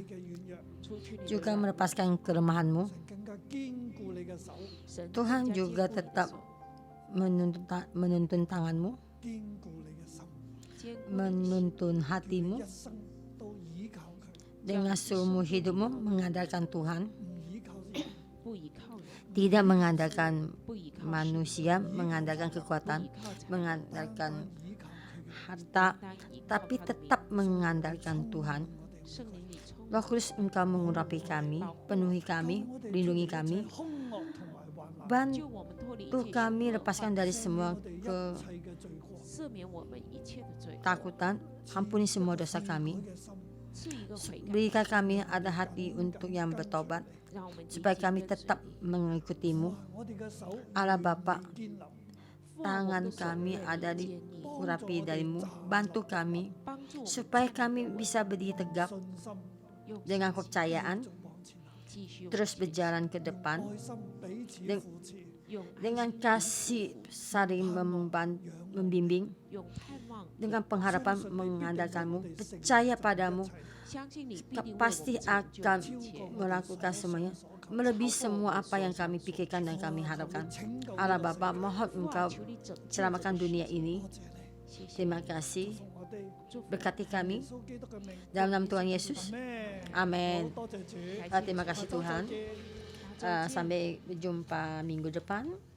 Speaker 1: juga melepaskan kelemahan-Mu. Tuhan juga tetap menuntun tangan-Mu, menuntun hati-Mu, dengan seumur hidup-Mu mengandalkan Tuhan, tidak mengandalkan
Speaker 2: 不依靠势力，
Speaker 1: manusia, mengandalkan
Speaker 2: 不
Speaker 1: kekuatan,
Speaker 2: 依靠财
Speaker 1: mengandalkan
Speaker 3: 依靠佢嘅
Speaker 1: harta,
Speaker 2: 单依靠
Speaker 1: tapi
Speaker 2: 他的
Speaker 1: tetap
Speaker 2: 名
Speaker 1: mengandalkan Tuhan.
Speaker 2: 圣灵你充
Speaker 1: Roh Kudus, Engkau mengurapi kami, penuhi kami,
Speaker 3: 我哋
Speaker 1: lindungi
Speaker 3: 脫離
Speaker 1: kami,
Speaker 3: 一切兇惡同埋患難，
Speaker 2: 救我们脱离一
Speaker 1: bantu
Speaker 2: 切
Speaker 1: kami
Speaker 2: 凶恶，
Speaker 1: lepaskan dari
Speaker 3: 赦免
Speaker 1: semua
Speaker 3: 我哋一切嘅罪過，
Speaker 2: 赦免我们一切的罪过，
Speaker 1: ketakutan, ampuni semua dosa
Speaker 3: 改
Speaker 1: kami,
Speaker 3: 嘅心，
Speaker 2: 是一个悔改，
Speaker 1: berikan kami ada hati untuk yang bertobat,
Speaker 2: 让我们
Speaker 1: supaya
Speaker 2: 紧紧
Speaker 1: kami
Speaker 2: 跟随
Speaker 1: tetap
Speaker 2: 你
Speaker 1: mengikutimu.
Speaker 3: 我哋嘅手
Speaker 1: Allah Bapa,
Speaker 3: 建立，
Speaker 2: 父啊我们
Speaker 1: tangan
Speaker 2: 的手
Speaker 1: kami
Speaker 2: 愿意
Speaker 1: ada
Speaker 2: 建
Speaker 1: di
Speaker 2: 立
Speaker 1: urapi darimu, bantu kami
Speaker 2: 帮助我们
Speaker 1: supaya kami bisa berdiri tegak
Speaker 3: 信心
Speaker 2: 用
Speaker 1: dengan
Speaker 2: 信心
Speaker 1: kepercayaan,
Speaker 3: 繼續往前行，
Speaker 2: 继续
Speaker 1: terus
Speaker 2: 往前
Speaker 1: berjalan ke depan
Speaker 3: 愛心彼此
Speaker 1: Deng-
Speaker 3: 扶持，
Speaker 2: 用爱
Speaker 1: dengan
Speaker 2: 心
Speaker 1: kasih saling membimbing,
Speaker 2: 用盼望
Speaker 1: dengan pengharapan mengandalkanmu, percaya padamu,
Speaker 2: 相信你必
Speaker 1: Kau
Speaker 2: 定为我
Speaker 1: pasti
Speaker 2: 们成就
Speaker 1: akan
Speaker 2: 一切，
Speaker 1: melakukan semuanya, melebihi semua apa yang kami pikirkan dan kami harapkan. Allah Bapa, mohon
Speaker 2: 父啊
Speaker 1: Engkau
Speaker 2: 求你拯救这
Speaker 1: selamatkan
Speaker 2: 个世
Speaker 1: dunia
Speaker 2: 界
Speaker 1: ini.
Speaker 2: 谢谢
Speaker 1: Terima kasih.
Speaker 3: 我哋
Speaker 1: Berkati kami
Speaker 3: 耶穌基督嘅名，
Speaker 1: dalam nama Tuhan Yesus.
Speaker 3: 阿門。
Speaker 1: Amin.
Speaker 3: 好多謝主，
Speaker 2: 感謝
Speaker 1: Terima kasih
Speaker 3: 下週再
Speaker 1: Tuhan.
Speaker 3: 見。
Speaker 2: 下周见
Speaker 1: Sampai berjumpa minggu depan.